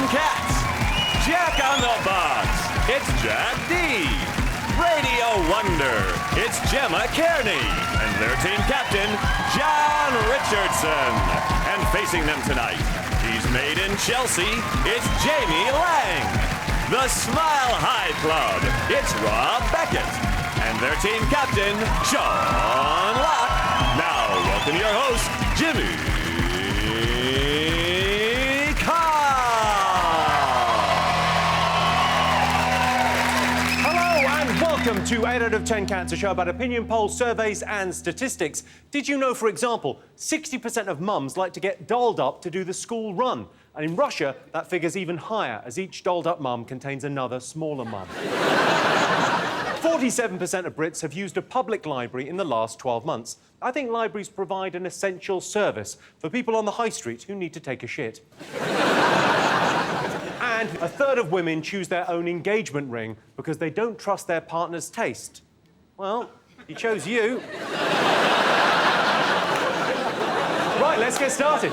Cats. Jack on the box. It's Jack Dee. Radio Wonder. It's Gemma Cairney. And their team captain, John Richardson. And facing them tonight, he's made in Chelsea. It's Jamie Laing. The Smile High Club. It's Beckett. And their team captain, Sean Locke. Now, welcome your host, Jimmy Carr. Hello and welcome to 8 out of 10 Cats, a show about opinion polls, surveys and statistics. Did you know, for example, 60% of mums like to get dolled up to do the school run? And in Russia, that figure's even higher, as each dolled-up mum contains another smaller mum. 47% of Brits have used a public library in the last 12 months. I think libraries provide an essential service for people on the high street who need to take a shit. And a third of women choose their own engagement ring because they don't trust their partner's taste. Well, he chose you. Right, let's get started.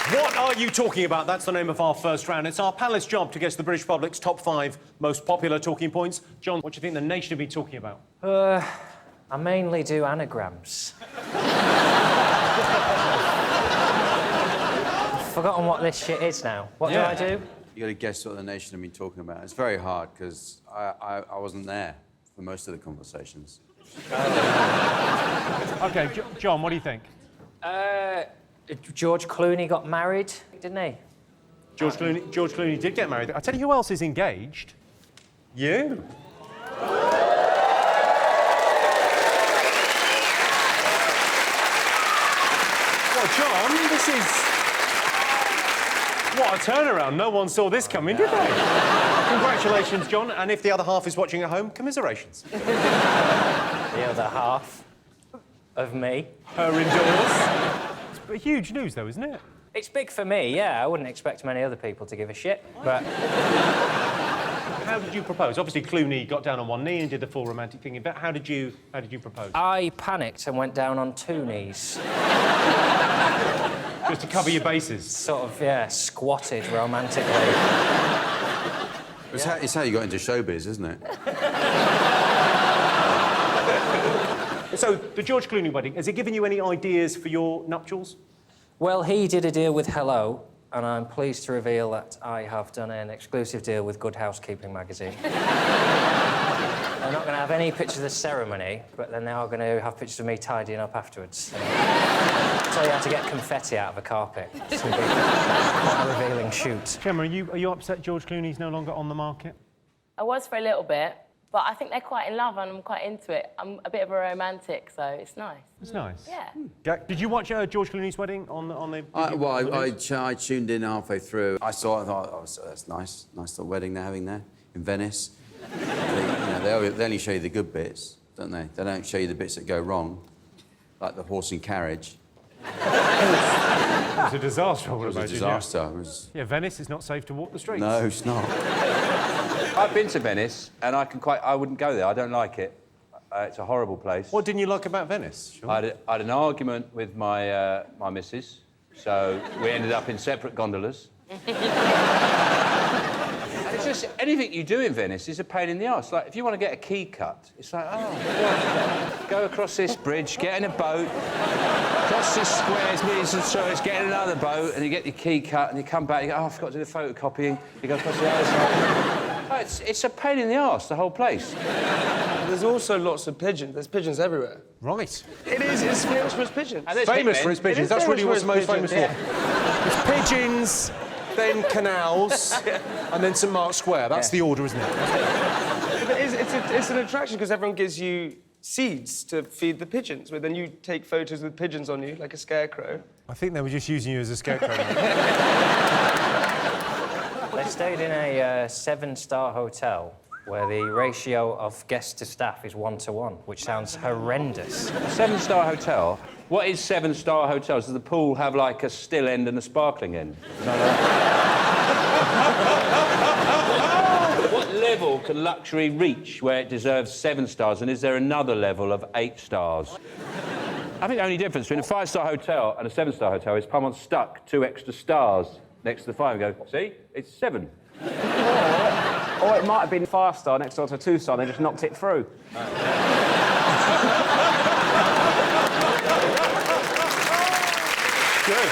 What are you talking about? That's the name of our first round. It's our panelist's job to guess the British public's top 5 most popular talking points. John, what do you think the nation will be talking about? I mainly do anagrams. I've forgotten what this shit is now. What do I do? You got to guess what the nation have been talking about. It's very hard because I wasn't there for most of the conversations. OK, John, what do you think? George Clooney got married, didn't he? George Clooney did get married. I'll tell you who else is engaged. You. Well, John, this is... What a turnaround. No one saw this coming, did they? Congratulations, John. And if the other half is watching at home, commiserations. The other half of me. Her indoors. It's huge news, though, isn't it? It's big for me, yeah. I wouldn't expect many other people to give a shit, but... How did you propose? Obviously, Clooney got down on one knee and did the full romantic thing. But how did you propose? I panicked and went down on 2 knees. Just to cover your bases? Sort of, yeah, squatted romantically. It's how you got into showbiz, isn't it? So, the George Clooney wedding, has it given you any ideas for your nuptials? Well, he did a deal with Hello, and I'm pleased to reveal that I have done an exclusive deal with Good Housekeeping magazine. They're not going to have any pictures of the ceremony, but then they are going to have pictures of me tidying up afterwards. So you have to get confetti out of a carpet. It's going to be quite a revealing shoot. Gemma, are you upset George Clooney's no longer on the market? I was for a little bit, but I think they're quite in love and I'm quite into it. I'm a bit of a romantic, so it's nice. It's nice. Yeah. Jack, did you watch George Clooney's wedding on the... I tuned in halfway through. I thought, oh, that's nice. Nice little wedding they're having there in Venice. They only show you the good bits, don't they? They don't show you the bits that go wrong, like the horse and carriage. It was a disaster, I would imagine. It was a disaster. Yeah, Venice is not safe to walk the streets. No, it's not. I've been to Venice, and I wouldn't go there. I don't like it. It's a horrible place. What didn't you like about Venice? Sure. I had an argument with my missus, so we ended up in separate gondolas. It's just anything you do in Venice is a pain in the arse. Like, if you want to get a key cut, it's like, go across this bridge, get in a boat, cross this square, it's get in another boat, and you get your key cut, and you come back, you go, I forgot to do the photocopying, you go across the other side. It's a pain in the arse, the whole place. There's also lots of pigeons. The's pigeons everywhere. Right. It is. It's famous for its pigeons. Famous for its pigeons. That's really what it's most famous for. Yeah. It's pigeons, then canals, and then St Mark's Square. That's the order, isn't it? But it's an attraction because everyone gives you seeds to feed the pigeons, but then you take photos with pigeons on you, like a scarecrow. I think they were just using you as a scarecrow. They stayed in a 7-star hotel where the ratio of guests to staff is 1-to-1, which sounds horrendous. A 7-star hotel? What is 7-star hotels? Does the pool have, like, a still end and a sparkling end? What level can luxury reach where it deserves 7 stars, and is there another level of 8 stars? I think the only difference between a 5-star hotel and a 7-star hotel is someone stuck 2 extra stars next to the 5 and go, see, it's 7. Or it might have been 5-star next door to a 2-star, they just knocked it through. Good.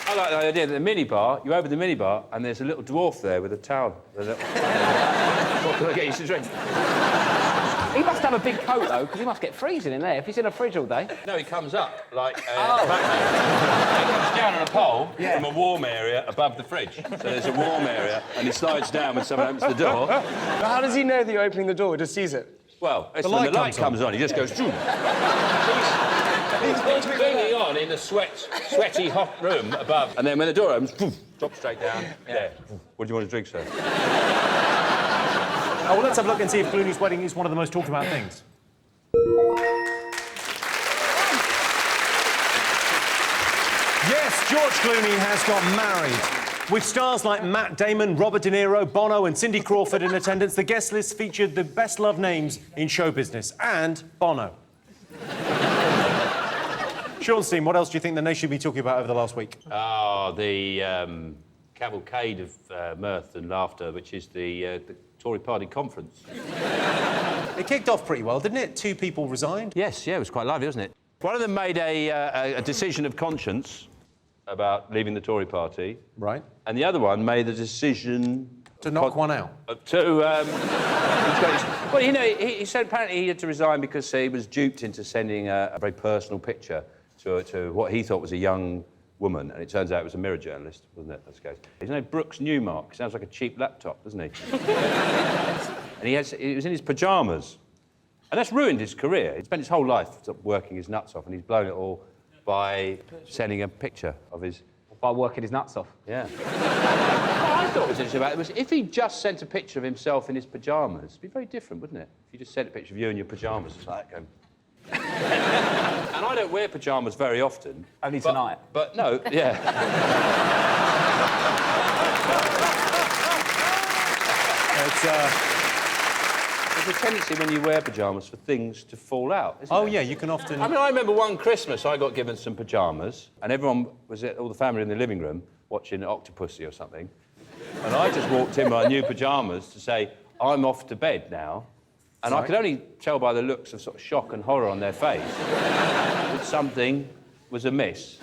I like the idea that the minibar, you open the minibar and there's a little dwarf there with a towel. What can I get you to drink? He must have a big coat, though, because he must get freezing in there if he's in a fridge all day. No, he comes up like Batman. He comes down on a pole from a warm area above the fridge. So there's a warm area and he slides down when someone opens the door. But how does he know that you're opening the door? He just sees it. Well, it's when the light comes on, he just goes, He's clinging on in the sweaty, hot room above. And then when the door opens, poof, drops straight down. There. What do you want to drink, sir? Oh, well, let's have a look and see if Clooney's wedding is one of the most talked about things. Yes, George Clooney has got married. With stars like Matt Damon, Robert De Niro, Bono and Cindy Crawford in attendance, the guest list featured the best-loved names in show business, and Bono. Seanstein, what else do you think the nation should be talking about over the last week? Oh, the cavalcade of mirth and laughter, which is the Tory party conference. It kicked off pretty well, didn't it? 2 people resigned. Yes, yeah, it was quite lively, wasn't it? One of them made a decision of conscience about leaving the Tory party. Right. And the other one made the decision... To knock one out. Well, you know, he said apparently he had to resign because he was duped into sending a very personal picture to what he thought was a young woman, and it turns out it was a Mirror journalist, wasn't it? That's the case. His name Brooks Newmark. Sounds like a cheap laptop, doesn't he? And he was in his pyjamas. And that's ruined his career. He spent his whole life working his nuts off, and he's blown it all by sending a picture of his... By working his nuts off. Yeah. What I thought was interesting about it was if he just sent a picture of himself in his pyjamas, it'd be very different, wouldn't it? If you just sent a picture of you in your pyjamas, it's like that going... And I don't wear pyjamas very often. Only tonight. But no, yeah. There's a tendency when you wear pyjamas for things to fall out, isn't Oh, there? yeah, you can often... I mean, I remember one Christmas I got given some pyjamas and everyone was all the family in the living room watching Octopussy or something. And I just walked in my new pyjamas to say, I'm off to bed now. And I could only tell by the looks of sort of shock and horror on their face that something was amiss.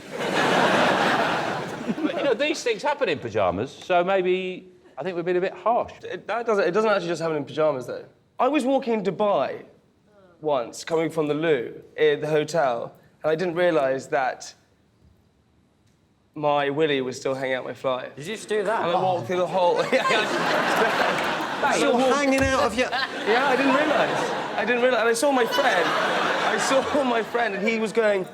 But, you know, these things happen in pyjamas, so maybe I think we've been a bit harsh. It doesn't actually just happen in pyjamas, though. I was walking in Dubai once, coming from the loo, in the hotel, and I didn't realise that my willy was still hanging out my fly. Did you just do that? And I walked through the whole... Still hanging out of your... Yeah, I didn't realise. And I saw my friend. And he was going...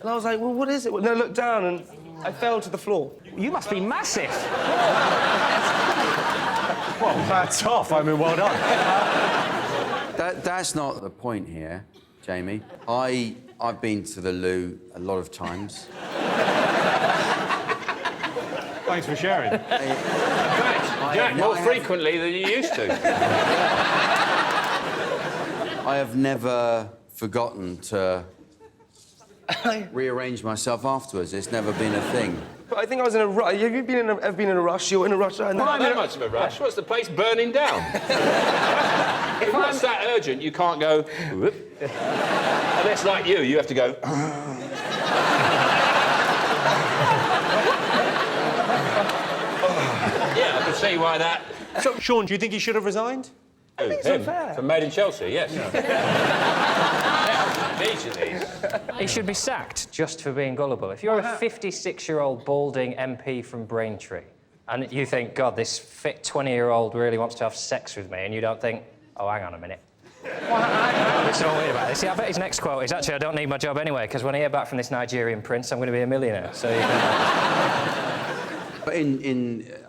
And I was like, well, what is it? And I looked down and I fell to the floor. You must be massive. Well, that's off. I mean, well done. That's not the point here, Jamie. I've been to the loo a lot of times. Thanks for sharing. Jack, more frequently than you used to. I have never forgotten to rearrange myself afterwards. It's never been a thing. But I think I was in a rush. Have you ever been in a rush? You're in a rush right now. Not that much of a rush. What's the place burning down? If it's that urgent, you can't go... Whoop. Unless, like you have to go... Yeah, I can see why that... So, Sean, do you think he should have resigned? I think it's unfair. From Made in Chelsea, yes. Immediately. He should be sacked just for being gullible. If you're a 56-year-old balding MP from Braintree and you think, God, this fit 20-year-old really wants to have sex with me, and you don't think, oh, hang on a minute. It's all weird about this. See, I bet his next quote is, actually, I don't need my job anyway, because when I hear back from this Nigerian prince, I'm going to be a millionaire. So you can... But I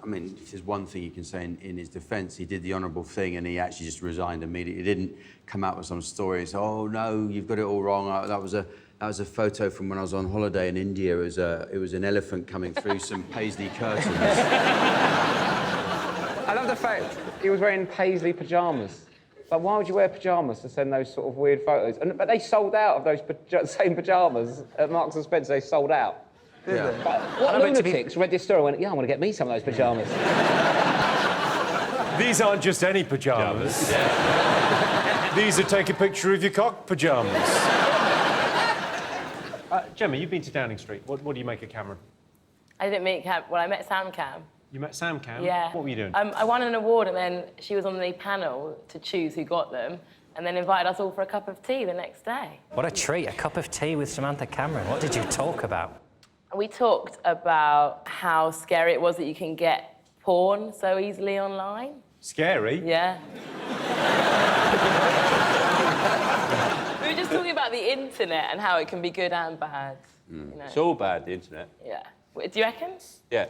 mean, there's one thing you can say in his defence. He did the honourable thing and he actually just resigned immediately. He didn't come out with some story and say, oh, no, you've got it all wrong. That was a photo from when I was on holiday in India. It was an elephant coming through some paisley curtains. I love the fact he was wearing paisley pyjamas. But why would you wear pyjamas to send those sort of weird photos? But they sold out of those same pyjamas at Marks and Spencer. They sold out. Yeah. But what lunatics read this story and went, yeah, I want to get me some of those pyjamas. These aren't just any pyjamas. Yeah. These are take a picture of your cock pyjamas. Gemma, you've been to Downing Street. What do you make of Cameron? I didn't meet Cam. Well, I met Sam Cam. You met Sam Cam? Yeah. What were you doing? I won an award, and then she was on the panel to choose who got them, and then invited us all for a cup of tea the next day. What a treat, a cup of tea with Samantha Cameron. What did you talk about? We talked about how scary it was that you can get porn so easily online. Scary? Yeah. We were just talking about the internet and how it can be good and bad. You know? It's all bad, the internet. Yeah. Do you reckon? Yeah.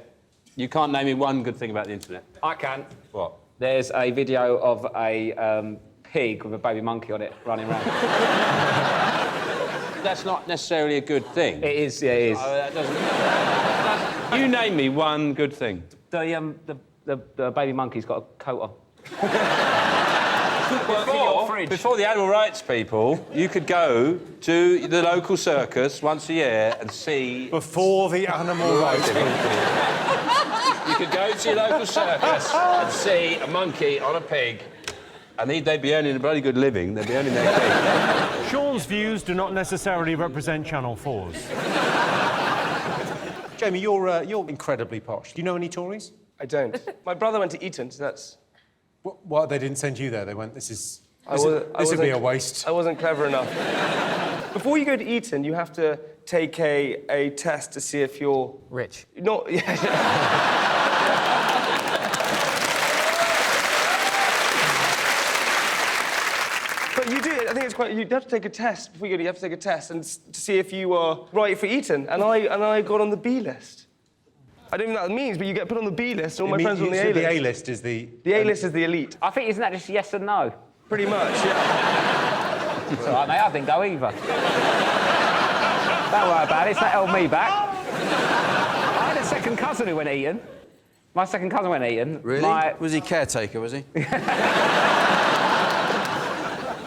You can't name me one good thing about the internet. I can. What? There's a video of a pig with a baby monkey on it running around. That's not necessarily a good thing. It is, yeah, it is. That doesn't... You name me one good thing. The baby monkey's got a coat on. Before the animal rights people, you could go to the local circus once a year and see... Before the animal rights people. You could go to your local circus and see a monkey on a pig, and they'd be earning a bloody good living. They'd be earning their pig. Sean's views do not necessarily represent Channel 4's. Jamie, you're incredibly posh. Do you know any Tories? I don't. My brother went to Eton, so that's... What, they didn't send you there? They went, this would be a waste. I wasn't clever enough. Before you go to Eton, you have to take a test to see if you're... Rich. Not... Yeah. But you do, I think it's quite... You have to take a test before you go. You have to take a test and to see if you are right for Eton. And I got on the B list. I don't even know what that means, but you get put on the B list, and all my friends are on the A list. The A list is the... The A list is the elite. I think, isn't that just yes and no? Pretty much, yeah. It's all right, mate, I didn't go either. Don't worry about it, that held me back. I had a second cousin who went to Eton. My second cousin went to Eton. Really? Was he caretaker, was he?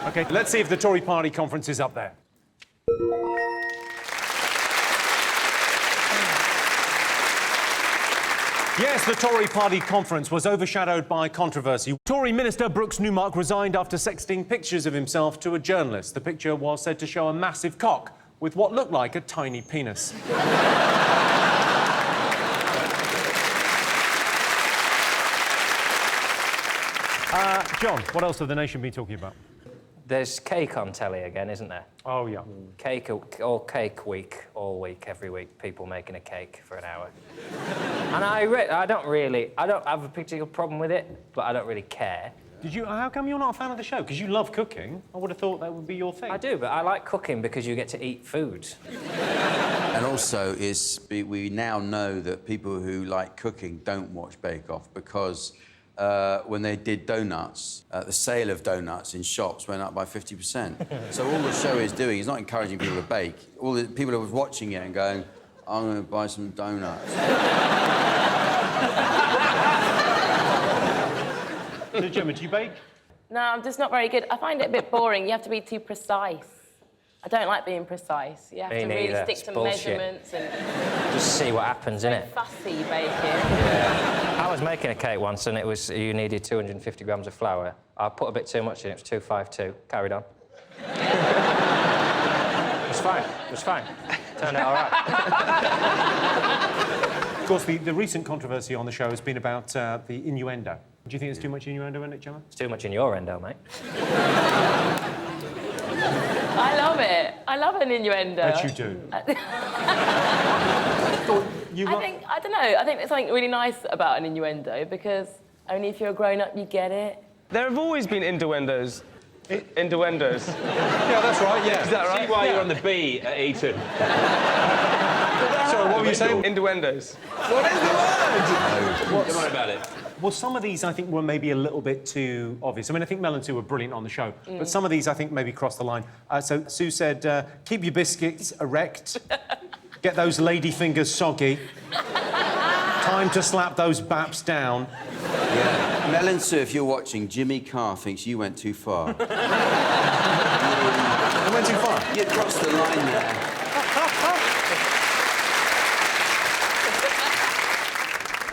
OK, let's see if the Tory party conference is up there. Yes, the Tory party conference was overshadowed by controversy. Tory Minister Brooks Newmark resigned after sexting pictures of himself to a journalist. The picture was said to show a massive cock with what looked like a tiny penis. John, what else have the nation been talking about? There's cake on telly again, isn't there? Oh, yeah. Cake week, all week, every week, people making a cake for an hour. And I don't have a particular problem with it, but I don't really care. How come you're not a fan of the show? Because you love cooking. I would have thought that would be your thing. I do, but I like cooking because you get to eat food. And also, we now know that people who like cooking don't watch Bake Off because when they did donuts, the sale of donuts in shops went up by 50%. So all the show is doing is not encouraging people to bake. All the people who were watching it and going, I'm going to buy some donuts. So, Gemma, do you bake? No, I'm just not very good. I find it a bit boring. You have to be too precise. I don't like being precise. You have to really stick to measurements and... Just see what happens, innit? Fussy baking. Yeah. I was making a cake once and you needed 250 grams of flour. I put a bit too much in, it was 252. Carried on. It was fine. Turned out all right. Of course, the recent controversy on the show has been about the innuendo. Do you think there's too much innuendo in it, Gemma? It's too much in your endo, mate. I love it. I love an innuendo. Bet you do. I don't know. I think there's something really nice about an innuendo because only if you're a grown-up you get it. There have always been innuendos. Innuendos. Yeah, that's right, yeah. Is that right? See why you're on the B at Eton. Sorry, what were you saying? Innuendos. What is the word? Don't worry about it. Well, some of these, I think, were maybe a little bit too obvious. I mean, I think Mel and Sue were brilliant on the show, but some of these, I think, maybe crossed the line. So Sue said, keep your biscuits erect, get those lady fingers soggy, tie Time to slap those baps down. Yeah. Melon Sue, if you're watching, Jimmy Carr thinks you went too far. I went too far. You crossed the line there.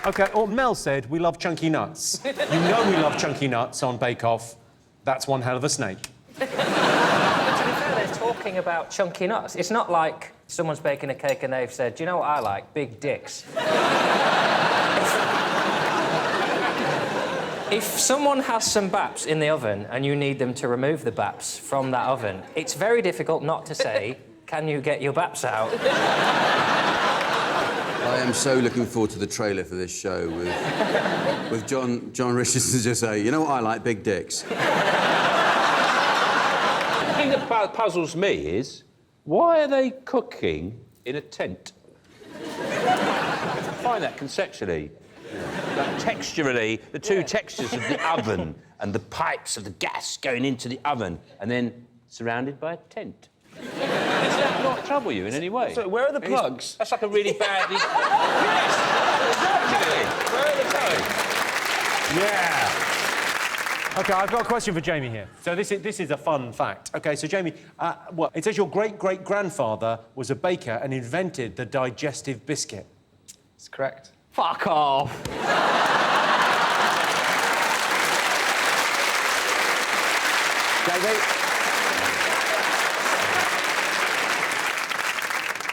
OK, or Mel said we love chunky nuts. You know we love chunky nuts on Bake Off. That's one hell of a snake. To be fair, they're talking about chunky nuts. It's not like someone's baking a cake and they've said, do you know what I like? Big dicks. If someone has some baps in the oven and you need them to remove the baps from that oven, it's very difficult not to say, can you get your baps out? I am so looking forward to the trailer for this show with John Richardson just say, you know what I like? Big dicks. The thing that puzzles me is, why are they cooking in a tent? I find that conceptually. Like, texturally, the two textures of the oven and the pipes of the gas going into the oven and then surrounded by a tent. Does that not trouble you in any way? So where are the plugs? That's like a really bad... Yes! Exactly! Where are the plugs? Yeah. OK, I've got a question for Jamie here. So this is a fun fact. OK, so Jamie, it says your great-great-grandfather was a baker and invented the digestive biscuit. That's correct. Fuck off.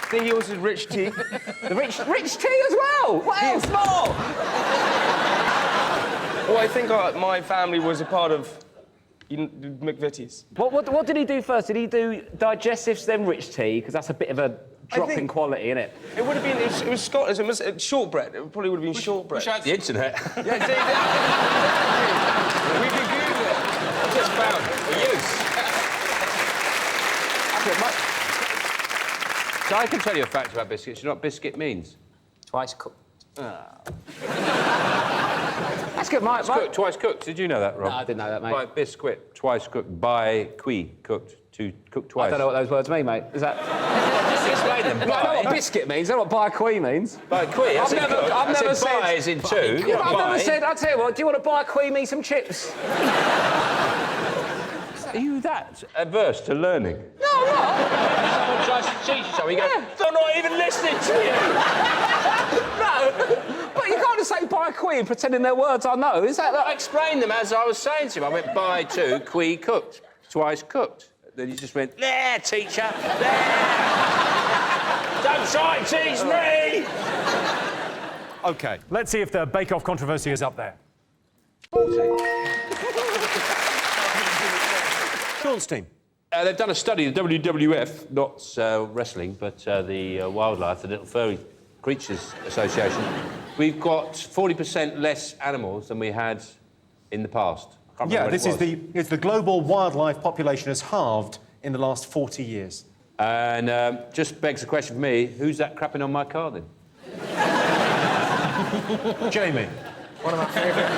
I think he also did rich tea. The rich tea as well. What else more? Well, I think my family was a part of McVitie's. What did he do first? Did he do digestives then rich tea? Because that's a bit of a drop in quality, isn't it? It would have been. It was Scottish. It was shortbread. It probably would have been shortbread. Wish I had the internet. Yeah, exactly. We could Google it. I just found a use. So I can tell you a fact about biscuits. You know what biscuit means? Twice cooked. That's good, Mike. Twice cooked. Did you know that, Rob? No, I didn't know that, mate. By biscuit, twice cooked. By qui, cooked. To cook twice. I don't know what those words mean, mate. Is that... Just explain them. I know what biscuit means. I know what by qui means. By qui. I've never said... By is in two. Yeah, I've never said... I'll tell you what, do you want to buy qui me some chips? Are you that averse to learning? No, I'm not. Someone tries to teach you something, you go, they're not even listening to you! No, but you can't just say by qui and pretending they're words I know. Is that... I explained them as I was saying to him. I went by two, qui cooked, twice cooked. Then he just went, there, teacher, there! Don't try and teach me! OK, let's see if the Bake Off controversy is up there. 40. Sean's team. They've done a study, the WWF, not wrestling, but the wildlife, the Little Furry Creatures Association. We've got 40% less animals than we had in the past. Yeah, it's the global wildlife population has halved in the last 40 years. And just begs the question for me, who's that crapping on my car then? Jamie. One of my favourite.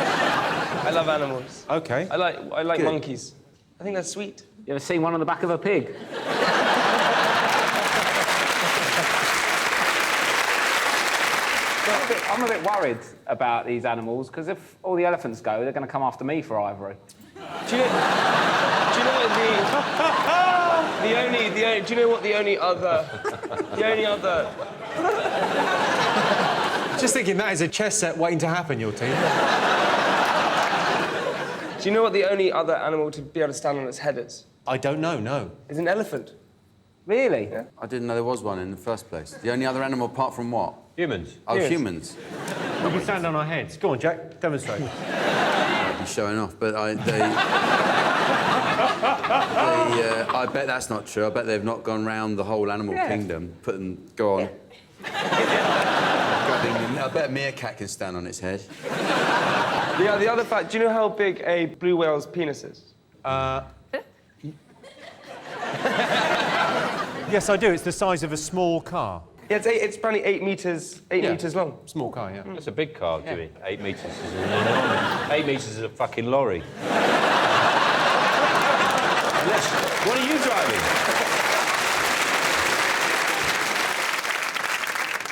I love animals. OK. I like monkeys. I think that's sweet. You ever seen one on the back of a pig? I'm a bit worried about these animals, because if all the elephants go, they're going to come after me for ivory. Do you know what the only other... Just thinking that is a chess set waiting to happen, your team. Do you know what the only other animal to be able to stand on its head is? I don't know, no. It's an elephant. Really? Yeah. I didn't know there was one in the first place. The only other animal apart from what? Humans. Oh, Yes. humans. We can stand on our heads. Go on, Jack, demonstrate. I'd be showing off, but I bet that's not true. I bet they've not gone round the whole animal kingdom. Go on. I bet a meerkat can stand on its head. The other fact, do you know how big a blue whale's penis is? Yes, I do. It's the size of a small car. Yeah, it's apparently 8 metres long. Small car, yeah. That's a big car, Dewey. 8 metres is an enormous... 8 metres is a fucking lorry. What are you driving?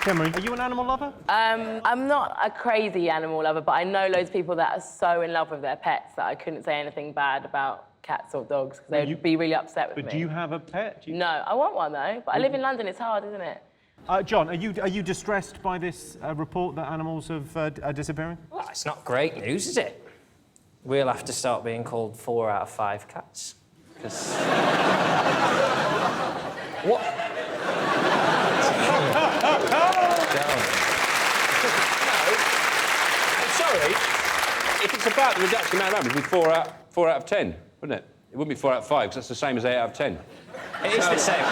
Gemma, are you an animal lover? I'm not a crazy animal lover, but I know loads of people that are so in love with their pets that I couldn't say anything bad about cats or dogs because they'd be really upset with me. But do you have a pet? No, I want one though, but I live in London, it's hard, isn't it? John, are you distressed by this report that animals have are disappearing? Well, it's not great news, is it? We'll have to start being called 4 out of 5 cats. Because... What? I'm sorry. If it's about the reduction in numbers, it'd be 4 out of 10, wouldn't it? It wouldn't be 4 out of 5, because that's the same as 8 out of 10. It is the same.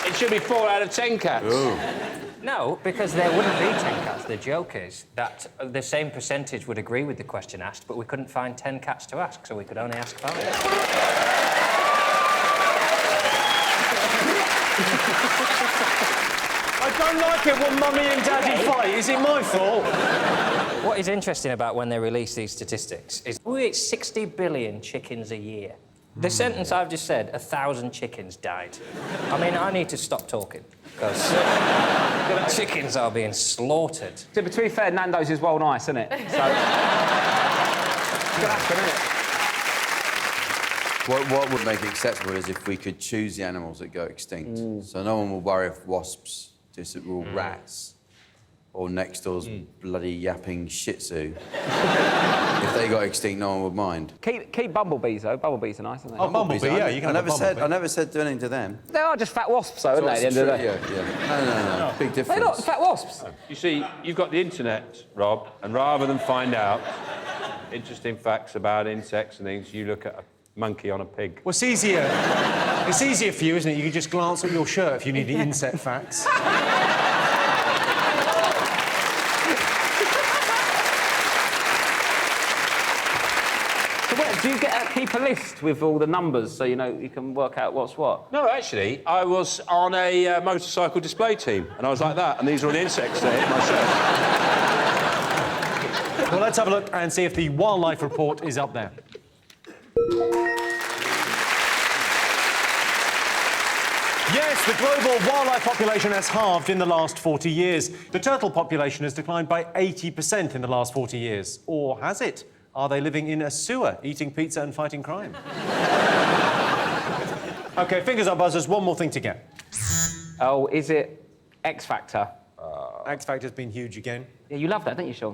It should be 4 out of 10 cats. Ooh. No, because there wouldn't be 10 cats. The joke is that the same percentage would agree with the question asked, but we couldn't find 10 cats to ask, so we could only ask 5. I don't like it when Mummy and Daddy fight. Is it my fault? What is interesting about when they release these statistics is we eat 60 billion chickens a year. The sentence I've just said, 1,000 chickens died. I mean, I need to stop talking, because chickens are being slaughtered. To be fair, Nando's is well nice, isn't it? So... it's gonna happen, isn't it? What would make it acceptable is if we could choose the animals that go extinct. So no one will worry if wasps or rats or next door's bloody yapping shih tzu. If they got extinct, no one would mind. Keep bumblebees, though. Bumblebees are nice, aren't they? Oh, bumblebee, yeah, you can have a bumblebee. I never said do anything to them. They are just fat wasps, though, aren't they, at the end of the day? Yeah. No. Big difference. They're not fat wasps. You see, you've got the internet, Rob, and rather than find out interesting facts about insects and things, you look at a monkey on a pig. Well, it's easier. It's easier for you, isn't it? You can just glance at your shirt if you need the insect facts. Do you keep a list with all the numbers so you know you can work out what's what? No, actually, I was on a motorcycle display team, and I was like that, and these are all the insects there in my shirt. Well, let's have a look and see if the wildlife report is up there. Yes, the global wildlife population has halved in the last 40 years. The turtle population has declined by 80% in the last 40 years. Or has it? Are they living in a sewer, eating pizza and fighting crime? OK, fingers up, buzzers. One more thing to get. Oh, is it X Factor? X Factor's been huge again. Yeah, you love that, don't you, Sean?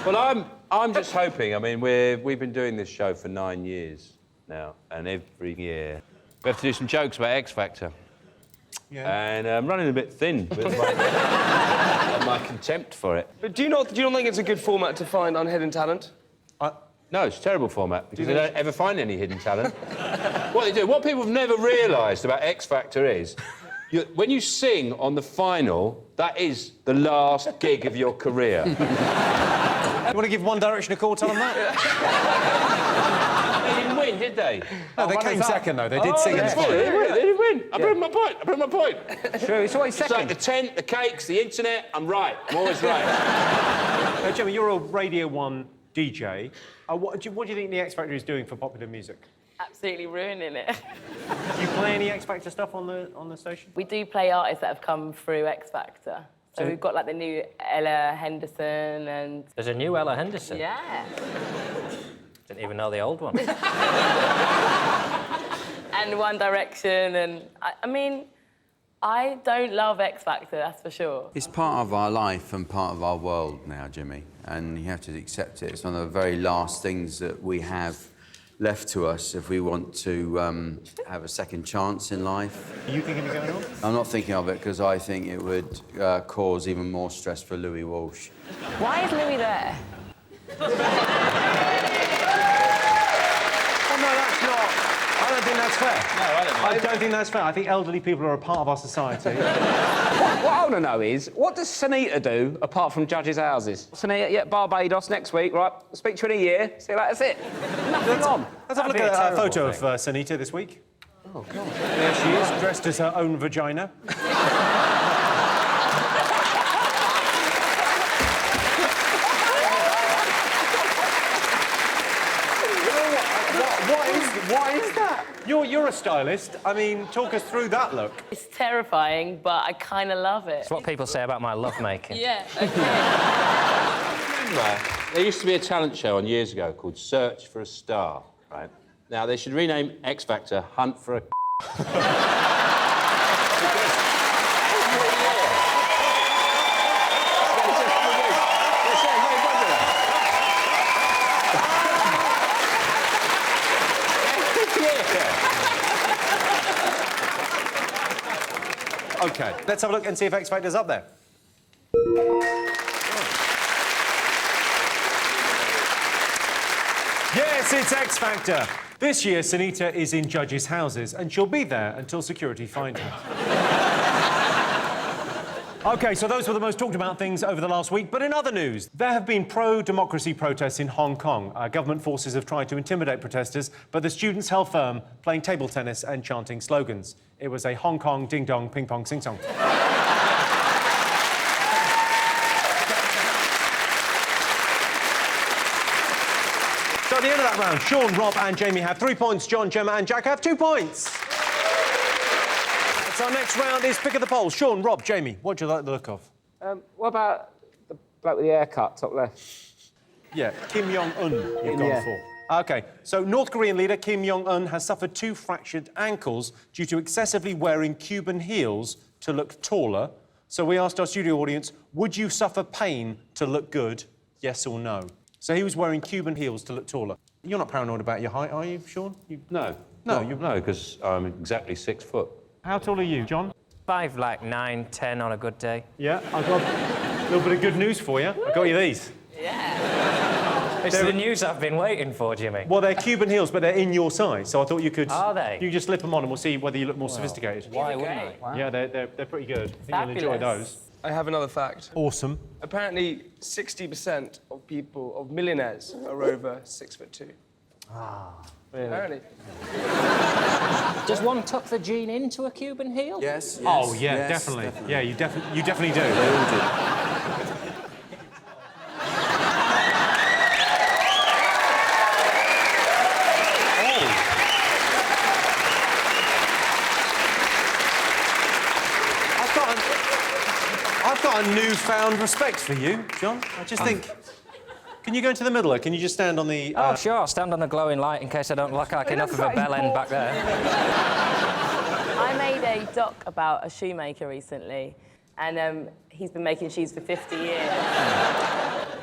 Well, I'm just hoping. I mean, we've been doing this show for 9 years now, and every year we have to do some jokes about X Factor. Yeah. And I'm running a bit thin with my contempt for it. But do you not think it's a good format to find unhidden talent? No, it's a terrible format because they don't ever find any hidden talent. What they do, what people have never realised about X Factor is, when you sing on the final, that is the last gig of your career. You want to give One Direction a call, tell them that? They didn't win, did they? No, they came second, though. They did sing in the final. They didn't win. I proved my point. True, it's always It's second. like the tent, the cakes, the internet, I'm right. I'm always right. Now, Gemma, you're a Radio 1 DJ. What do you think the X Factor is doing for popular music? Absolutely ruining it. Do you play any X Factor stuff on the station? We do play artists that have come through X Factor. So we've got like the new Ella Henderson and... There's a new Ella Henderson. Yeah. Didn't even know the old one. And One Direction and... I mean, I don't love X Factor, that's for sure. It's part of our life and part of our world now, Jimmy, and you have to accept it. It's one of the very last things that we have left to us if we want to have a second chance in life. Are you thinking of going on? I'm not thinking of it because I think it would cause even more stress for Louis Walsh. Why is Louis there? Oh, no, that's not... I don't think that's fair. No, I don't think that's fair. I think elderly people are a part of our society. What I want to know is, what does Sunita do apart from judges' houses? Sunita, yeah, Barbados next week, right? I'll speak to you in a year. See, that's it. Nothing on. Let's have a look at a photo of Sunita this week. Oh, God. There she is, dressed as her own vagina. What is that? you're a stylist. I mean, talk us through that look. It's terrifying, but I kind of love it. It's what people say about my lovemaking. Yeah, okay. Remember, there used to be a talent show on years ago called Search for a Star, right? Now, they should rename X Factor Hunt for a OK, let's have a look and see if X Factor's up there. Yes, it's X Factor. This year, Sunita is in judges' houses, and she'll be there until security find her. OK, so those were the most talked about things over the last week. But in other news, there have been pro-democracy protests in Hong Kong. Government forces have tried to intimidate protesters, but the students held firm, playing table tennis and chanting slogans. It was a Hong Kong ding-dong, ping-pong, sing-song. So at the end of that round, Sean, Rob and Jamie have 3 points. John, Gemma and Jack have 2 points. So our next round is Pick of the Polls. Sean, Rob, Jamie, what do you like the look of? What about the bloke with the haircut, top left? Yeah, Kim Jong-un you've gone for. OK, so North Korean leader Kim Jong-un has suffered 2 fractured ankles due to excessively wearing Cuban heels to look taller. So we asked our studio audience, would you suffer pain to look good, yes or no? So he was wearing Cuban heels to look taller. You're not paranoid about your height, are you, Sean? No, because I'm exactly 6 foot. How tall are you, John? 5, like 9, 10 on a good day. Yeah, I've got a little bit of good news for you. I got you these. It's the news I've been waiting for, Jimmy. Well, they're Cuban heels, but they're in your size, so I thought you could... Are they? You just slip them on and we'll see whether you look more sophisticated. Why wouldn't I? Wow. Yeah, they're pretty good. I think you'll enjoy those. I have another fact. Awesome. Apparently, 60% of people, of millionaires, are over 6'2". Really? Apparently. Does one tuck the gene into a Cuban heel? Yes, yes. Oh, yeah, yes, definitely. Yeah, you definitely do. They all do. I've got a newfound respect for you, John. I just think... Can you go into the middle there? Can you just stand on the... Oh, sure. I'll stand on the glowing light in case I don't look like enough of a bell end back there. I made a doc about a shoemaker recently, and he's been making shoes for 50 years.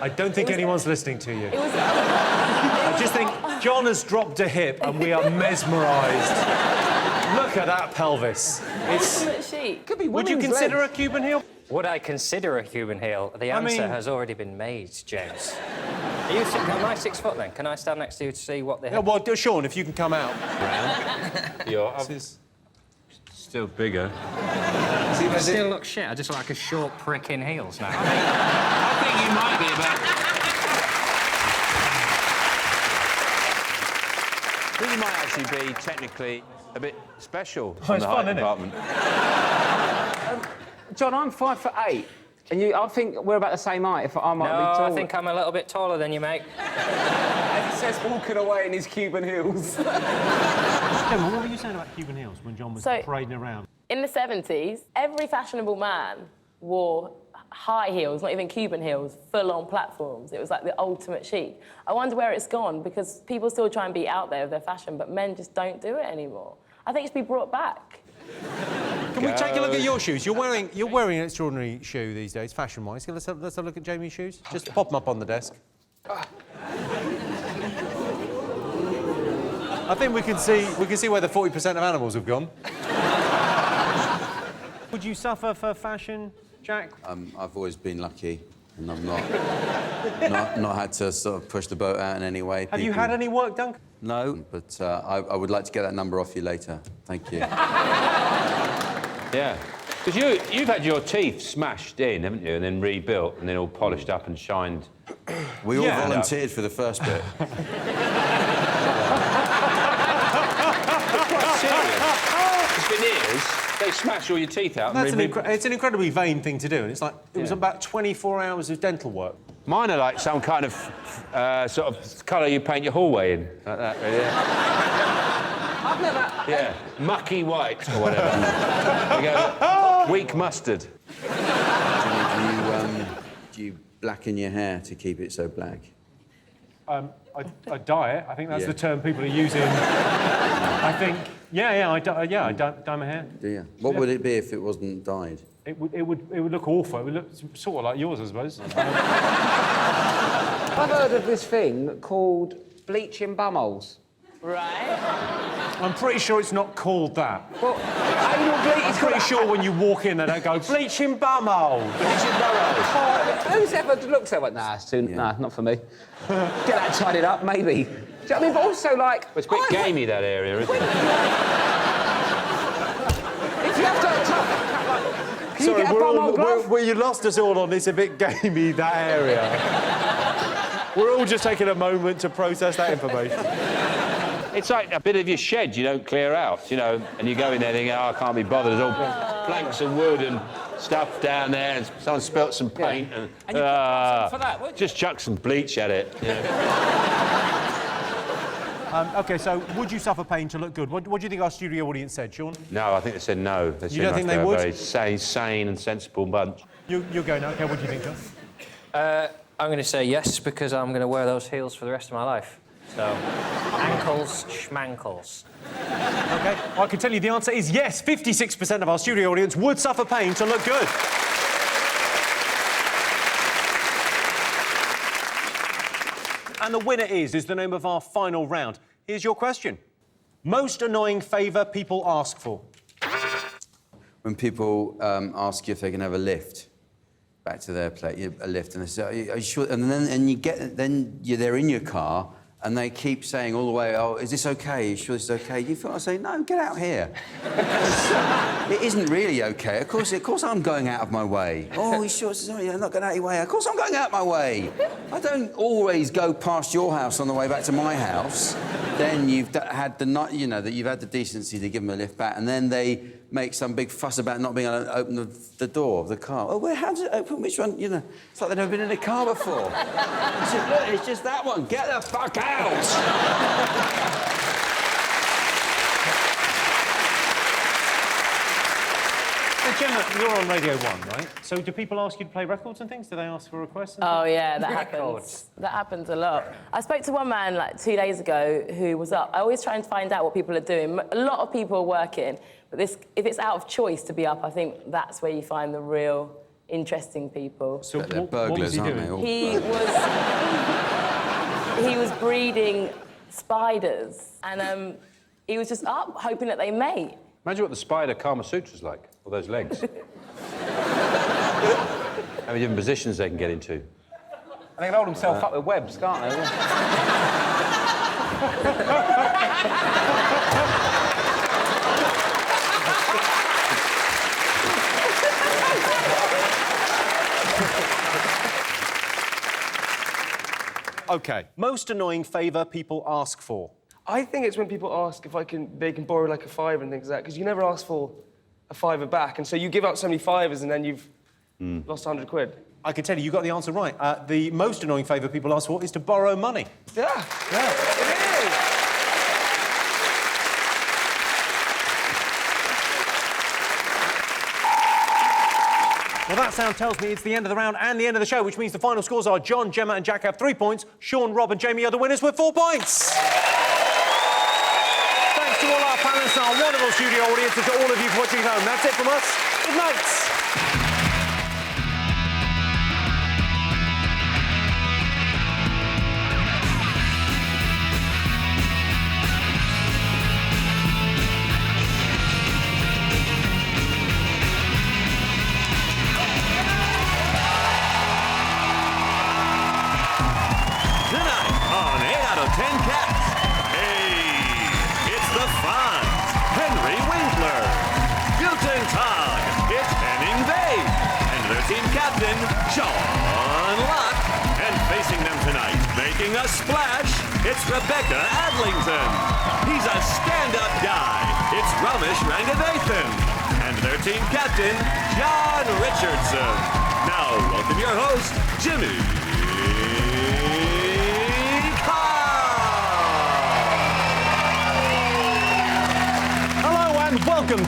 I don't think anyone's listening to you. It was... I just think John has dropped a hip and we are mesmerised. Look at that pelvis. It's... ultimate chic. Could be Would you women's consider legs. a Cuban heel? Would I consider a Cuban heel? The answer has already been made, James. Are you am I 6 foot then? Can I stand next to you to see what the Yeah, well, Sean, if you can come out. You're still bigger. I still look shit. I just look like a short prick in heels now. I think you might be about... I think you might actually be technically a bit special from it's the fun, height isn't it? department. John, I'm 5'8", and I think we're about the same height. If I might be tall. I think I'm a little bit taller than you, mate. As he says, walking away in his Cuban heels. Gemma, what were you saying about Cuban heels when John was So- parading around? In the 70s, every fashionable man wore high heels, not even Cuban heels, full-on platforms. It was like the ultimate chic. I wonder where it's gone, because people still try and be out there with their fashion, but men just don't do it anymore. I think it should be brought back. Can we take a look at your shoes? You're wearing an extraordinary shoe these days, fashion-wise. Let's have a look at Jamie's shoes. Just pop them up on the desk. I think we can see where the 40% of animals have gone. Would you suffer for fashion, Jack? I've always been lucky, and I've not had to sort of push the boat out in any way. Have you had any work done? No, but I would like to get that number off you later. Thank you. Yeah. Because you've had your teeth smashed in, haven't you, and then rebuilt, and then all polished up and shined. We all volunteered for the first bit. Veneers, they smash all your teeth out. That's it's an incredibly vain thing to do, and it's like it was Yeah. about 24 hours of dental work. Mine are like some kind of sort of colour you paint your hallway in, like that. Really. I've never... Yeah, mucky white or whatever. You go, weak mustard. Do you blacken your hair to keep it so black? I dye it. I think that's Yeah. the term people are using. I think, I dye my hair. Do you? What would it be if it wasn't dyed? It would look awful. It would look sort of like yours, I suppose. I've heard of this thing called bleaching bumholes. Right? I'm pretty sure it's not called that. Well, anal bleach... I'm pretty sure when you walk in, they don't go, bleaching bumhole. Bleaching bumholes. Who's ever looked at it? Nah, it's too... Nah, not for me. Get that tidied up, maybe. Do you know what I mean? But also, like... It's a bit gamey, that area, isn't it? If you have to... Can you get a bumhole glove? you lost us all on this a bit gamey, that area. We're all just taking a moment to process that information. It's like a bit of your shed you don't clear out, you know, and you go in there thinking, oh, I can't be bothered. There's all planks of wood and stuff down there, and someone spilt some paint, and you put for that, would you? just chuck some bleach at it. You know. OK, so would you suffer pain to look good? What do you think our studio audience said, Sean? No, I think they said no. They seem don't like think they they're would? a very sane and sensible bunch. You're going, OK, what do you think, John? I'm going to say yes, because I'm going to wear those heels for the rest of my life. So, ankles, schmankles. OK, I can tell you the answer is yes. 56% of our studio audience would suffer pain to look good. And the winner is the name of our final round. Here's your question. Most annoying favour people ask for? When people ask you if they can have a lift back to their place, a lift, and they say, "Are you sure?" And then they're in your car, and they keep saying all the way, "Oh, is this okay? Are you sure this is okay?" You feel like saying, "No, get out here." It isn't really okay. Of course, I'm going out of my way. Oh, you sure this is okay? I'm not going out of your way. Of course, I'm going out of my way. I don't always go past your house on the way back to my house. Then you've had you've had the decency to give them a lift back, and then they make some big fuss about not being able to open the door of the car. Oh, well, how does it open? Which one? You know, it's like they've never been in a car before. I said, look, it's just that one. Get the fuck out! So, Gemma, you're on Radio 1, right? So do people ask you to play records and things? Do they ask for requests? Oh, yeah, that happens. Records. That happens a lot. I spoke to one man, like, 2 days ago who was up. I always try and find out what people are doing. A lot of people are working, but if it's out of choice to be up, I think that's where you find the real interesting people. So They're what was burglars, he aren't doing? they? All? He was breeding spiders, and he was just up, hoping that they mate. Imagine what the spider Kama Sutra's like, all those legs. How many different positions they can get into. They can hold themselves up with webs, can't they? OK, most annoying favour people ask for? I think it's when people ask if they can borrow like a fiver and things like that, because you never ask for a fiver back, and so you give out so many fivers and then you've lost 100 quid. I can tell you got the answer right. The most annoying favour people ask for is to borrow money. Yeah, it is. Well, that sound tells me it's the end of the round and the end of the show, which means the final scores are John, Gemma and Jack have 3 points. Sean, Rob and Jamie are the winners with 4 points. Thanks to all our panellists and our wonderful studio audience and to all of you for watching at home. That's it from us. Good night. Tonight on 8 out of 10 Cats. Hey, it's the Fonz, Henry Winkler. Guten Tag, it's Henning Wehn. And their team captain, John Locke. And facing them tonight, making a splash, it's Adlington. He's a stand-up guy. It's Romesh Ranganathan. And their team captain, John Richardson. Now, welcome your host, Jimmy Carr.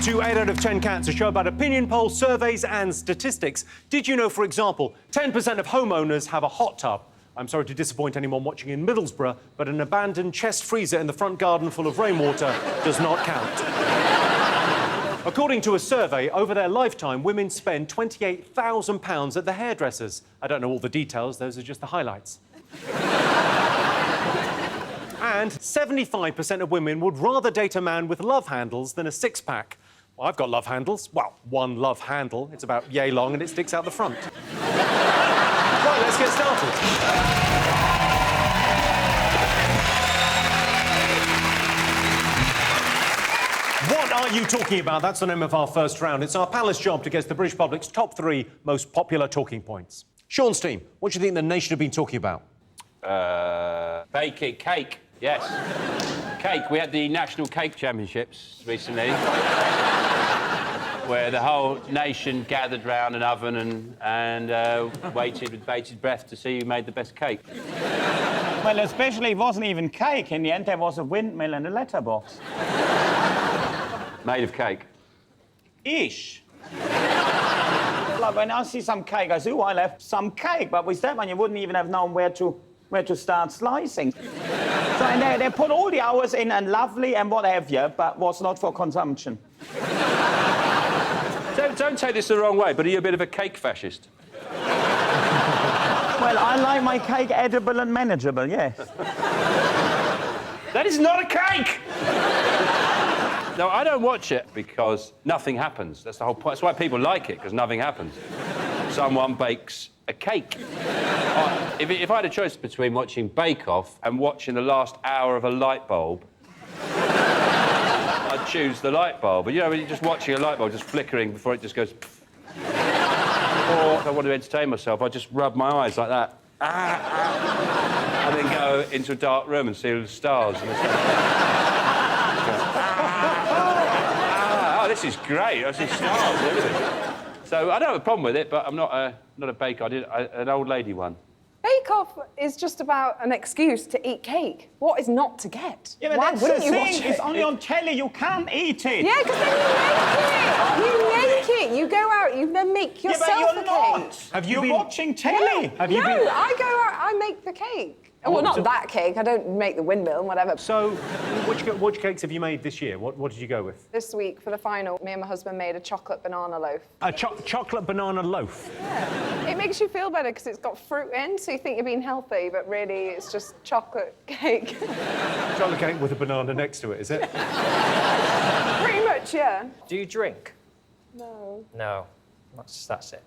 to 8 out of 10 Cats, a show about opinion polls, surveys and statistics. Did you know, for example, 10% of homeowners have a hot tub? I'm sorry to disappoint anyone watching in Middlesbrough, but an abandoned chest freezer in the front garden full of rainwater does not count. According to a survey, over their lifetime, women spend £28,000 at the hairdressers. I don't know all the details, those are just the highlights. And 75% of women would rather date a man with love handles than a six-pack. Well, I've got love handles. Well, one love handle. It's about yay long and it sticks out the front. Right, let's get started. What are you talking about? That's the name of our first round. It's our panelist's job to guess the British public's top 3 most popular talking points. Sean's team, what do you think the nation have been talking about? Baking cake, yes. Cake. We had the National Cake Championships recently, where the whole nation gathered round an oven and waited with bated breath to see who made the best cake. Well, especially it wasn't even cake. In the end, there was a windmill and a letterbox. Made of cake. Ish. Like when I see some cake, I say, oh, I left some cake. But with that one, you wouldn't even have known where to start slicing. So and they put all the hours in and lovely and what have you, but was not for consumption. Don't take this the wrong way, but are you a bit of a cake fascist? Well, I like my cake edible and manageable, yes. That is not a cake! No, I don't watch it because nothing happens. That's the whole point. That's why people like it, because nothing happens. Someone bakes a cake. If I had a choice between watching Bake Off and watching the last hour of a light bulb, I'd choose the light bulb. But, you know, when you're just watching a light bulb just flickering before it just goes... Or if I want to entertain myself, I just rub my eyes like that. And then go into a dark room and see all the stars. And oh, this is great. I see stars and everything. So I don't have a problem with it, but I'm not a baker. I did an old lady one. Bake Off is just about an excuse to eat cake. What is not to get? Yeah, but Why that's the wouldn't you thing. watch it? It's only on telly. You can't eat it. Yeah, because then you make it. You go out, you then make yourself yeah, but a you're cake. not. Have you You're been watching telly. Have you No, been... I go out, I make the cake. Well, not that cake. I don't make the windmill and whatever. So, which cakes have you made this year? What did you go with? This week, for the final, me and my husband made a chocolate banana loaf. A chocolate banana loaf? Yeah. It makes you feel better because it's got fruit in, so you think you're being healthy, but really it's just chocolate cake. Chocolate cake with a banana next to it, is it? Pretty much, yeah. Do you drink? No. No. That's it.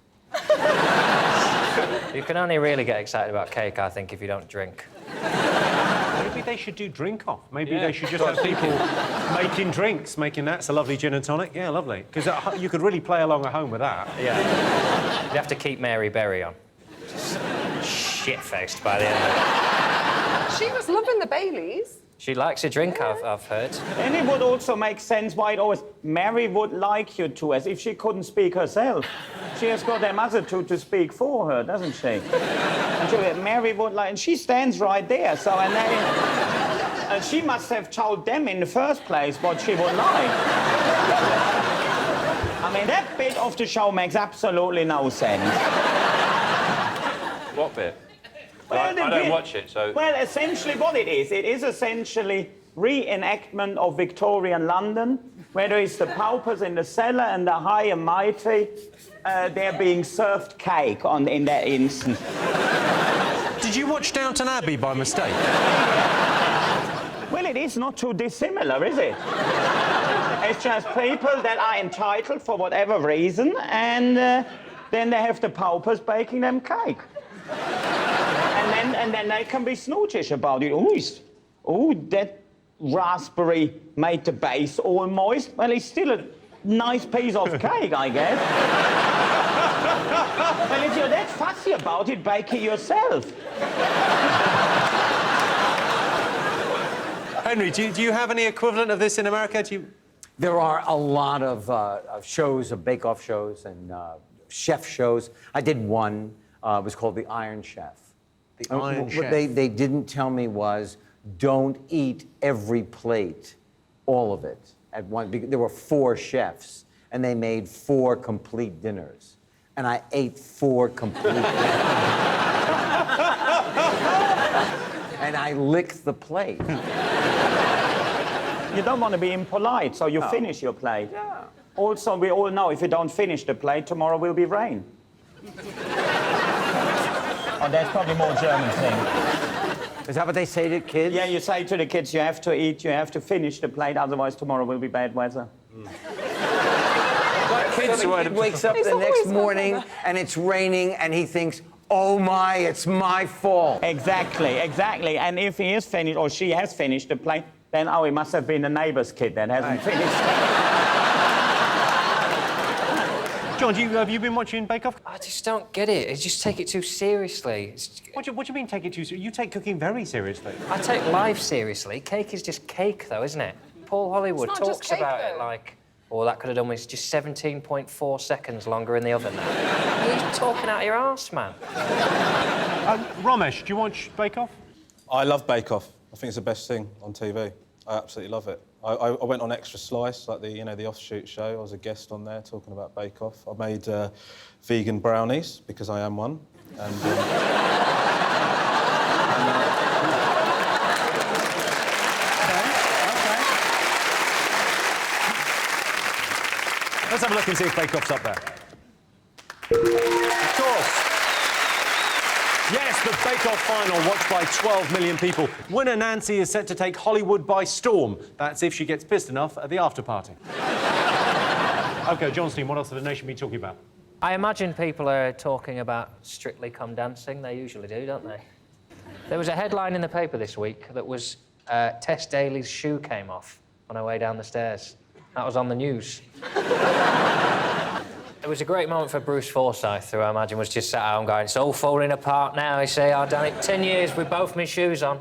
You can only really get excited about cake, I think, if you don't drink. Maybe they should do drink off. Maybe they should just have people making drinks, that's a lovely gin and tonic. Yeah, lovely. Because you could really play along at home with that. Yeah. You have to keep Mary Berry on. Just shit-faced by the end of it. She was loving the Baileys. She likes a drink, I've heard. And it would also make sense why it always... Mary would like you to, as if she couldn't speak herself. She has got her mother to speak for her, doesn't she? And Mary would like... And she stands right there, so... And she must have told them in the first place what she would like. I mean, that bit of the show makes absolutely no sense. What bit? Well, I don't watch it, so... Well, essentially what it is essentially reenactment of Victorian London, where there is the paupers in the cellar and the high and mighty, they're being served cake in that instance. Did you watch Downton Abbey by mistake? Well, it is not too dissimilar, is it? It's just people that are entitled for whatever reason, and then they have the paupers baking them cake. And then they can be snootish about it. Oh, that raspberry made the base all moist. Well, it's still a nice piece of cake, I guess. Well, if you're that fussy about it, bake it yourself. Henry, do you have any equivalent of this in America? There are a lot of shows, of bake-off shows and chef shows. I did one. It was called The Iron Chef. The Iron Chef. What they didn't tell me was, don't eat every plate, all of it. at one. There were 4 chefs, and they made 4 complete dinners. And I ate 4 complete dinners. And I licked the plate. You don't want to be impolite, so you finish your plate. Yeah. Also, we all know if you don't finish the plate, tomorrow will be rain. Oh, that's probably more German thing. Is that what they say to kids? Yeah, you say to the kids, you have to eat, you have to finish the plate, otherwise tomorrow will be bad weather. Kids, the kid wakes up the next morning and it's raining and he thinks, oh my, it's my fault. Exactly, exactly. And if he is finished, or she has finished the plate, then, oh, it must have been the neighbour's kid that hasn't finished. John, have you been watching Bake Off? I just don't get it. I just take it too seriously. What do you mean take it too seriously? You take cooking very seriously. I take life seriously. Cake is just cake, though, isn't it? Paul Hollywood It's not just talks cake, about though. it like, oh, that could have done with just 17.4 seconds longer in the oven now. You're talking out your arse, man. Romesh, do you watch Bake Off? I love Bake Off. I think it's the best thing on TV. I absolutely love it. I went on Extra Slice, like the offshoot show. I was a guest on there talking about Bake Off. I made vegan brownies because I am one. And, Let's have a look and see if Bake Off's up there. Of course. Yes, the Bake Off final, watched by 12 million people. Winner Nancy is set to take Hollywood by storm. That's if she gets pissed enough at the after-party. OK, Johnstein, what else has the nation been talking about? I imagine people are talking about Strictly Come Dancing. They usually do, don't they? There was a headline in the paper this week that was Tess Daly's shoe came off on her way down the stairs. That was on the news. It was a great moment for Bruce Forsyth, who I imagine was just sat at home going, it's all falling apart now, you see, I've done it 10 years with both my shoes on.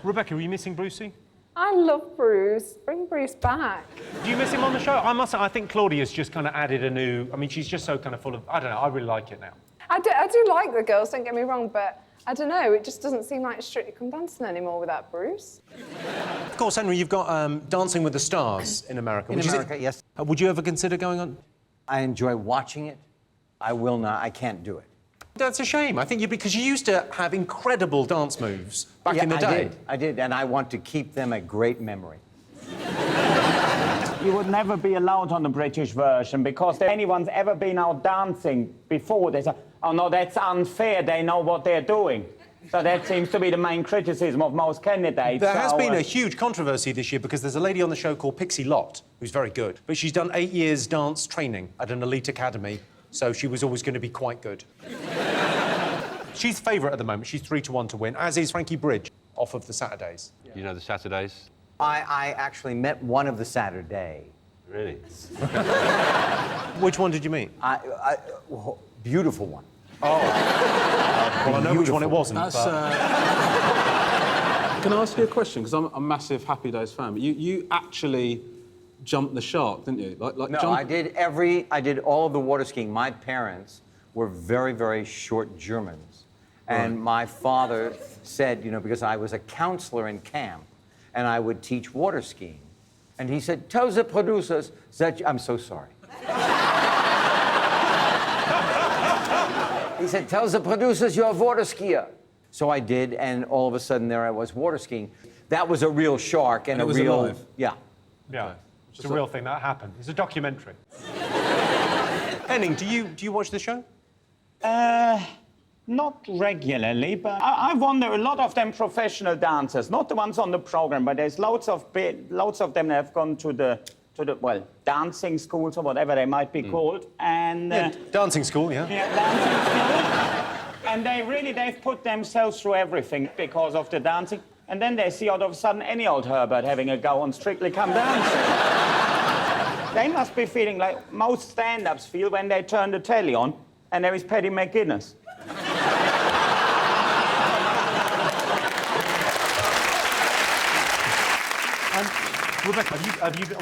Rebecca, were you missing Brucey? I love Bruce. Bring Bruce back. Do you miss him on the show? I think Claudia's just kind of added a new... I mean, she's just so kind of full of... I don't know, I really like it now. I do like the girls, don't get me wrong, but I don't know, it just doesn't seem like Strictly Come Dancing anymore without Bruce. Of course, Henry, you've got Dancing with the Stars in America. In America, yes. Would you ever consider going on? I enjoy watching it. I will not, I can't do it. That's a shame. I think because you used to have incredible dance moves back in the day. I did, and I want to keep them a great memory. You would never be allowed on the British version because if anyone's ever been out dancing before, they say, oh no, that's unfair, they know what they're doing. So that seems to be the main criticism of most candidates. There has been a huge controversy this year because there's a lady on the show called Pixie Lott, who's very good, but she's done 8 years dance training at an elite academy, so she was always going to be quite good. She's favourite at the moment. She's 3-1 to win, as is Frankie Bridge, off of the Saturdays. You know the Saturdays? I actually met one of the Saturday. Really? Which one did you meet? Beautiful one. Oh. Well, I know which one it wasn't. Can I ask you a question? Because I'm a massive Happy Days fan. But you actually jumped the shark, didn't you? No, I did all of the water skiing. My parents were very, very short Germans. And my father said, because I was a counselor in camp, and I would teach water skiing. And he said, tell the producers that... I'm so sorry. He said, tell the producers you're a water skier. So I did, and all of a sudden there I was water skiing. That was a real shark and it a was real... alive? Yeah. Yeah, it's a real thing that happened. It's a documentary. Henning, do you watch the show? Not regularly, but I wonder, a lot of them professional dancers, not the ones on the program, but there's loads of them that have gone to the dancing schools or whatever they might be called, and dancing school, yeah. Yeah, dancing school. And they've put themselves through everything because of the dancing, and then they see all of a sudden any old Herbert having a go on Strictly Come Dancing. They must be feeling like most stand-ups feel when they turn the telly on and there is Paddy McGuinness. Rebecca,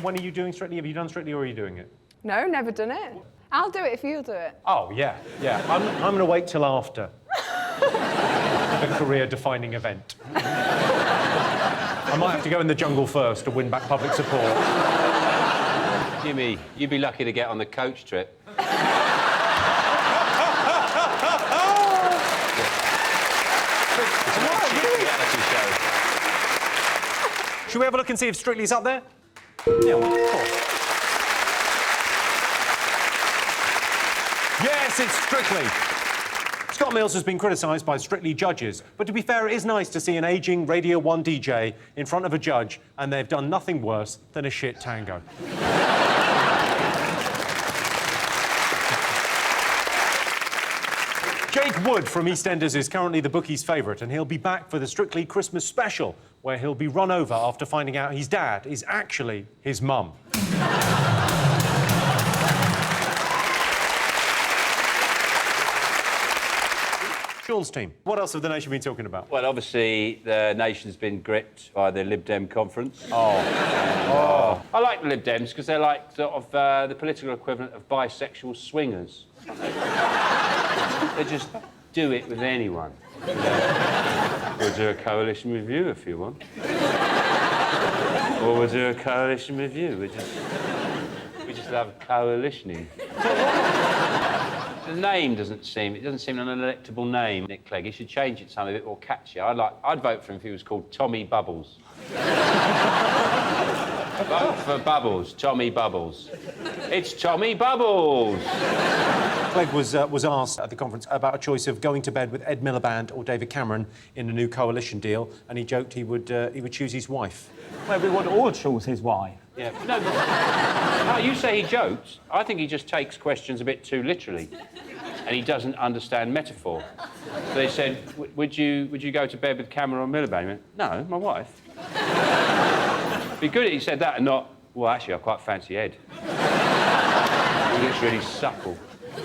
when are you doing Strictly? Have you done Strictly or are you doing it? No, never done it. I'll do it if you'll do it. Oh, yeah. I'm going to wait till after the career-defining event. I might have to go in the jungle first to win back public support. Jimmy, you'd be lucky to get on the coach trip. Should we have a look and see if Strictly's up there? Yeah, well, of course. Yes, it's Strictly. Scott Mills has been criticised by Strictly judges, but to be fair, it is nice to see an ageing Radio 1 DJ in front of a judge, and they've done nothing worse than a shit tango. Jake Wood from EastEnders is currently the bookies' favourite, and he'll be back for the Strictly Christmas special, where he'll be run over after finding out his dad is actually his mum. Sean's team, what else have the nation been talking about? Well, obviously, the nation's been gripped by the Lib Dem conference. Oh. I like the Lib Dems because they're like sort of the political equivalent of bisexual swingers. They just do it with anyone. We'll do a coalition with you if you want. Or we'll do a coalition with you. We just love coalitioning. The name doesn't seem an unelectable name, Nick Clegg. He should change it to something a bit more catchy. I'd vote for him if he was called Tommy Bubbles. Vote for Bubbles, Tommy Bubbles. It's Tommy Bubbles! Clegg was asked at the conference about a choice of going to bed with Ed Miliband or David Cameron in a new coalition deal, and he joked he would choose his wife. Well, we would all choose his wife. Yeah, no, you say he jokes. I think he just takes questions a bit too literally, and he doesn't understand metaphor. So they said, would you go to bed with Cameron or Miliband? He went, no, my wife. Be good if he said that and not, well, actually, I quite fancy Ed. He looks really supple. He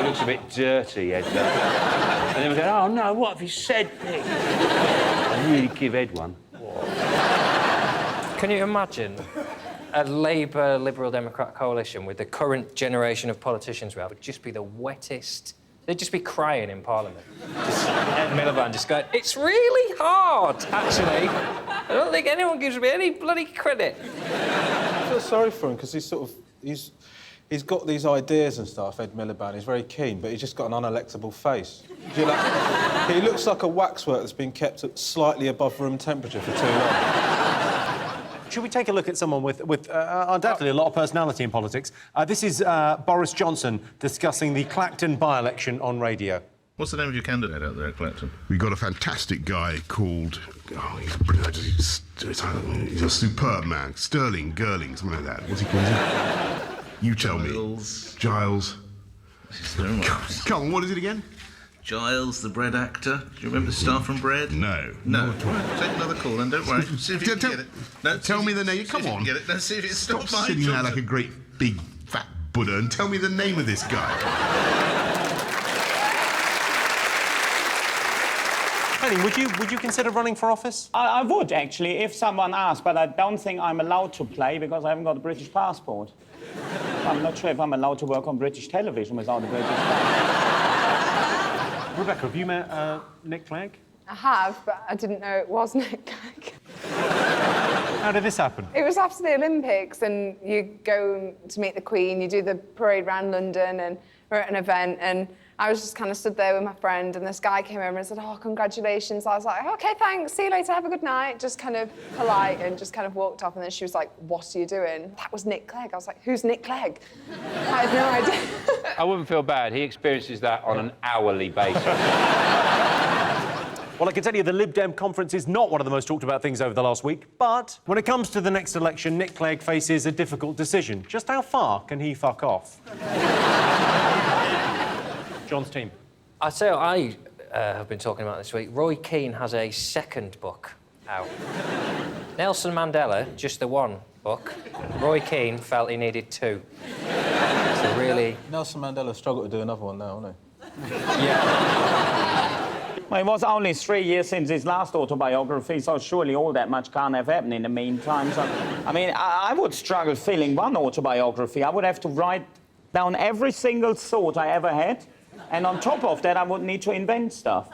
looks a bit dirty, Ed. And then we go, oh, no, what have he said, Nick? I'd really give Ed one. Can you imagine a Labour Liberal Democrat coalition with the current generation of politicians we have? It would just be the wettest. They'd just be crying in Parliament. Just Ed Miliband just going, it's really hard, actually. I don't think anyone gives me any bloody credit. I feel sorry for him because he's got these ideas and stuff, Ed Miliband. He's very keen, but he's just got an unelectable face. He looks like a waxwork that's been kept at slightly above room temperature for too long. Should we take a look at someone with undoubtedly a lot of personality in politics? This is Boris Johnson discussing the Clacton by-election on radio. What's the name of your candidate out there at Clacton? We've got a fantastic guy called... Oh, he's brilliant. He's a superb man. Sterling, Girling, something like that. What's he called? You tell me. Giles. Come on, what is it again? Giles, the bread actor. Do you remember the star from Bread? No. No. Right, take another call then, don't worry. See if you can get it. No, tell me the name. Come on. Get it. No, see if it's Stop sitting there like a great big fat Buddha and tell me the name of this guy. Henning, would you consider running for office? I would, actually, if someone asked, but I don't think I'm allowed to play because I haven't got a British passport. I'm not sure if I'm allowed to work on British television without a British passport. Rebecca, have you met Nick Clegg? I have, but I didn't know it was Nick Clegg. How did this happen? It was after the Olympics, and you go to meet the Queen, you do the parade around London, and we're at an event, and I was just kind of stood there with my friend, and this guy came over and said, oh, congratulations. I was like, OK, thanks, see you later, have a good night. Just kind of polite and just kind of walked off, and then she was like, what are you doing? That was Nick Clegg. I was like, who's Nick Clegg? I had no idea. I wouldn't feel bad. He experiences that on an hourly basis. Well, I can tell you the Lib Dem conference is not one of the most talked about things over the last week, but when it comes to the next election, Nick Clegg faces a difficult decision. Just how far can he fuck off? John's team. I say what I have been talking about this week. Roy Keane has a second book out. Nelson Mandela, just the one book. Roy Keane felt he needed two. So really... Nelson Mandela struggled to do another one now, hasn't he? Yeah. Well, it was only 3 years since his last autobiography, so surely all that much can't have happened in the meantime. So, I mean, I would struggle filling one autobiography. I would have to write down every single thought I ever had, and on top of that, I would need to invent stuff.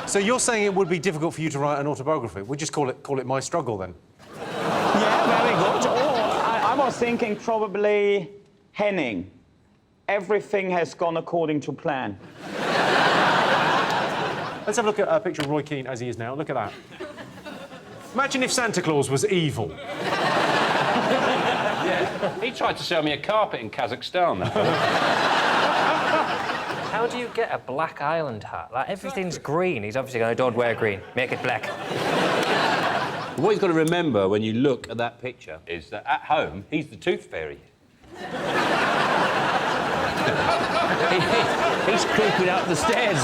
So you're saying it would be difficult for you to write an autobiography? We'll just call it My Struggle, then. Yeah, very good. I was thinking probably Henning. Everything has gone according to plan. Let's have a look at a picture of Roy Keane as he is now. Look at that. Imagine if Santa Claus was evil. Yeah, he tried to sell me a carpet in Kazakhstan. How do you get a black island hat? Like, everything's green. He's obviously going, don't wear green, make it black. What you've got to remember when you look at that picture is that at home, he's the tooth fairy. He's creeping up the stairs.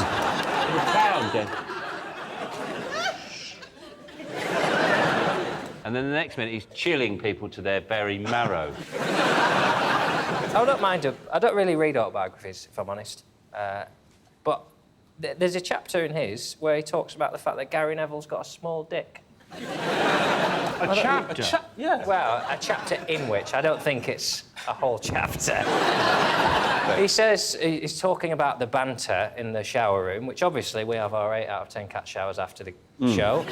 And then the next minute, he's chilling people to their very marrow. I don't mind. I don't really read autobiographies, if I'm honest. But there's a chapter in his where he talks about the fact that Gary Neville's got a small dick. A chapter? Yeah. Well, a chapter in which I don't think it's a whole chapter. He says he's talking about the banter in the shower room, which obviously we have our 8 out of 10 cat showers after the show.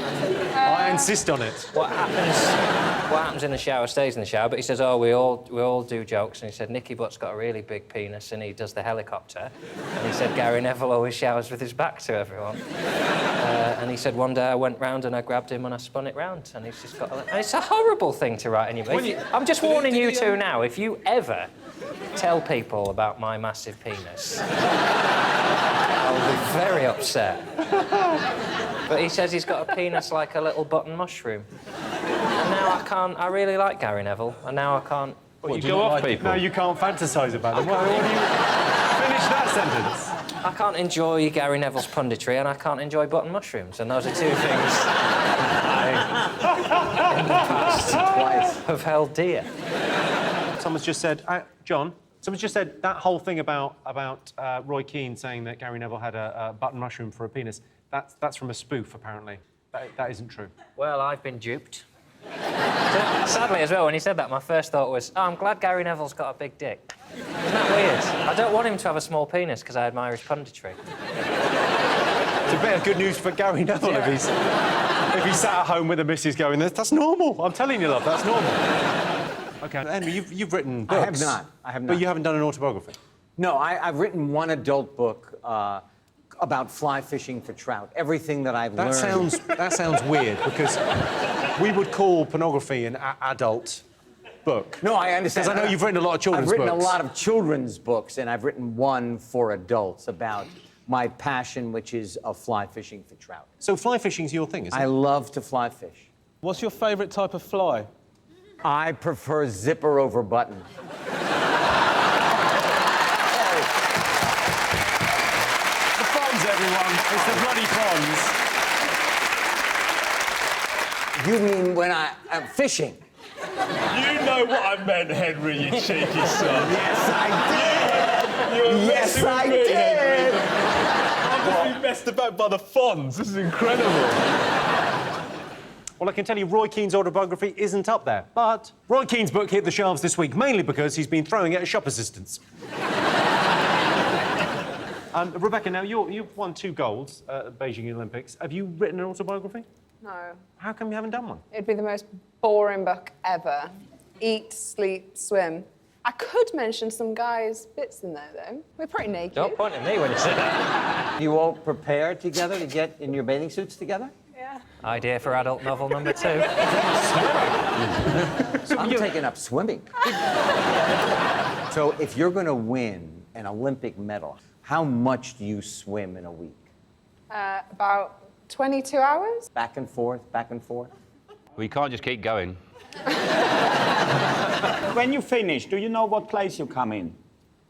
I insist on it. What happens in the shower stays in the shower. But he says, oh, we all do jokes. And he said Nicky Butt's got a really big penis and he does the helicopter. And he said Gary Neville always showers with his back to everyone. And he said one day I went round and I grabbed him and I spun it round. And he's just got. And it's a horrible thing to write in your book. I'm just warning you two now. If you ever tell people about my massive penis, I'll be very upset. But he says he's got a penis like a little button mushroom. And now I can't. I really like Gary Neville, and now I can't. What, you go off people? No, you can't fantasise about him. What do you... Finish that sentence. I can't enjoy Gary Neville's punditry, and I can't enjoy button mushrooms, and those are two things I, in the past, have held dear. Someone's just said, John. Someone's just said that whole thing about Roy Keane saying that Gary Neville had a button mushroom for a penis. That's from a spoof, apparently. That isn't true. Well, I've been duped. Sadly, as well, when he said that, my first thought was, oh, I'm glad Gary Neville's got a big dick. Isn't that weird? I don't want him to have a small penis because I admire his punditry. It's a bit of good news for Gary Neville if he's sat at home with a missus going, that's normal. I'm telling you, love, that's normal. OK, Henry, you've written books. I have not. But you haven't done an autobiography? No, I've written one adult book about fly fishing for trout. Everything that I've learned... That sounds weird, because we would call pornography an adult book. No, I understand. Because I know you've written a lot of children's books. I've written a lot of children's books, and I've written one for adults about my passion, which is of fly fishing for trout. So fly fishing's your thing, isn't it? I love to fly fish. What's your favourite type of fly? I prefer zipper over button. Everyone, it's the bloody prawns. You mean when I'm fishing? You know what I meant, Henry, you cheeky son. Yes, I did. Yes, I did. I've just been messed about by the fonts. This is incredible. Well, I can tell you Roy Keane's autobiography isn't up there, but Roy Keane's book hit the shelves this week, mainly because he's been throwing it at shop assistants. Rebecca, now you've won 2 golds at the Beijing Olympics. Have you written an autobiography? No. How come you haven't done one? It'd be the most boring book ever. Eat, sleep, swim. I could mention some guys' bits in there, though. We're pretty naked. Don't point at me when you say that. You all prepare together to get in your bathing suits together? Yeah. Idea for adult novel number 2. I'm taking up swimming. So if you're going to win an Olympic medal, how much do you swim in a week? About 22 hours. Back and forth, back and forth? We can't just keep going. When you finish, do you know what place you come in?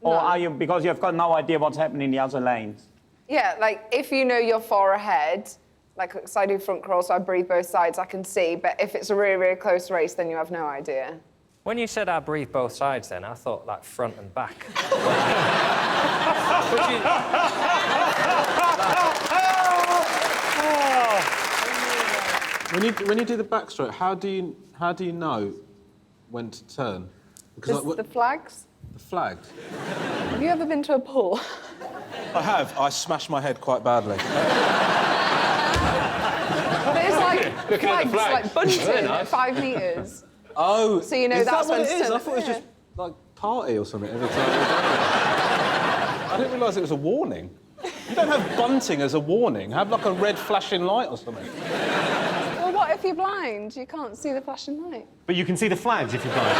Or are you, because you've got no idea what's happening in the other lanes? Yeah, like, if you know you're far ahead, like, so I do front crawl, so I breathe both sides, I can see, but if it's a really, really close race, then you have no idea. When you said I breathe both sides then, I thought, like, front and back. When you do the backstroke, how do you know when to turn? Because The flags? The flags. Have you ever been to a pool? I have. I smashed my head quite badly. Looking at the flags. like bunting Very at nice. 5 metres. Oh, So you know is that's that what when it is? to- I thought it was yeah. just like party or something every time. I didn't realise it was a warning. You don't have bunting as a warning. Have like a red flashing light or something. Well, what if you're blind? You can't see the flashing light. But you can see the flags if you're blind.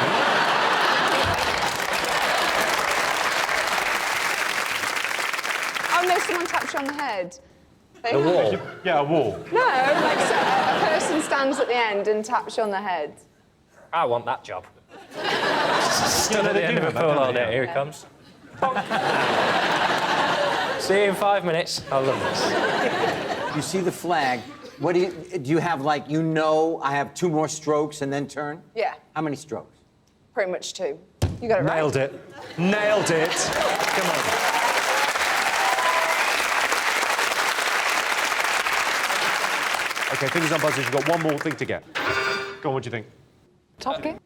Oh no, someone taps you on the head. The wall. Yeah, a wall. No, like so a person stands at the end and taps you on the head. I want that job. Stood at the end of a pool all day. Here he comes. See you in 5 minutes. I love this. You see the flag. What do you have, like, you know, I have 2 more strokes and then turn? Yeah, How many strokes? pretty much 2. You got it right. Nailed it. Nailed it. Come on. OK, fingers on buzzers. You've got one more thing to get. Go on, what do you think? Top Gear?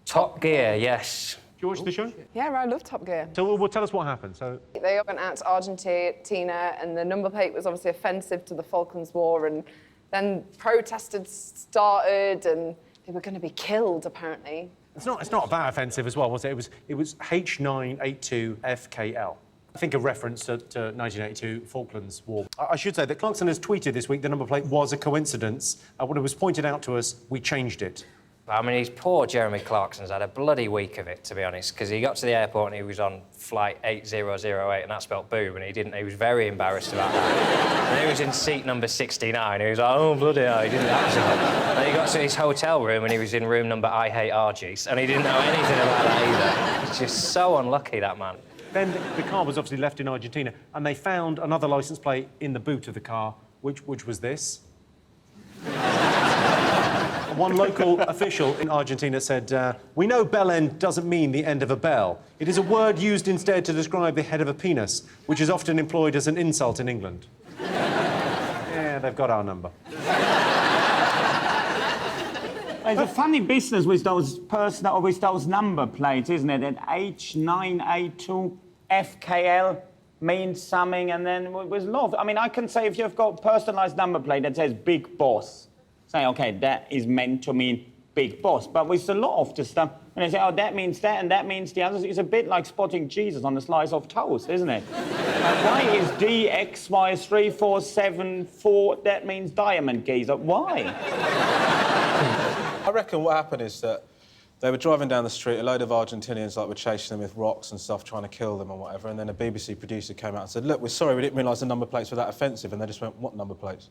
Top Gear, yes. Do you watch the show? Yeah, I love Top Gear. So, well, tell us what happened. So, They went out to Argentina, and the number plate was obviously offensive to the Falklands War, and then protests started, and they were going to be killed, apparently. it's not that offensive as well, was it? It was H982 FKL. I think a reference to 1982 Falklands War. I should say that Clarkson has tweeted this week the number plate was a coincidence. When it was pointed out to us, we changed it. I mean, he's poor Jeremy Clarkson's had a bloody week of it, to be honest, because he got to the airport and he was on flight 8008 and that spelt boob, and he was very embarrassed about that. And he was in seat number 69, he was like, oh, bloody hell, he didn't have to. And he got to his hotel room and he was in room number I hate Argies, and he didn't know anything about that either. He's just so unlucky, that man. Then the car was obviously left in Argentina, and they found another licence plate in the boot of the car, which was this. One local official in Argentina said, we know bell end doesn't mean the end of a bell. It is a word used instead to describe the head of a penis, which is often employed as an insult in England. Yeah, they've got our number. It's a funny business with those number plates, isn't it? That H982 FKL means something, and then with love. I mean, I can say if you've got personalised number plate that says Big Boss, say, OK, that is meant to mean Big Boss. But with a lot of the stuff, when they say, oh, that means that and that means the others, it's a bit like spotting Jesus on a slice of toast, isn't it? Like, why is DXY3474, that means diamond geezer? Why? I reckon what happened is that they were driving down the street, a load of Argentinians were chasing them with rocks and stuff, trying to kill them and whatever, and then a BBC producer came out and said, look, we're sorry, we didn't realise the number plates were that offensive, and they just went, what number plates?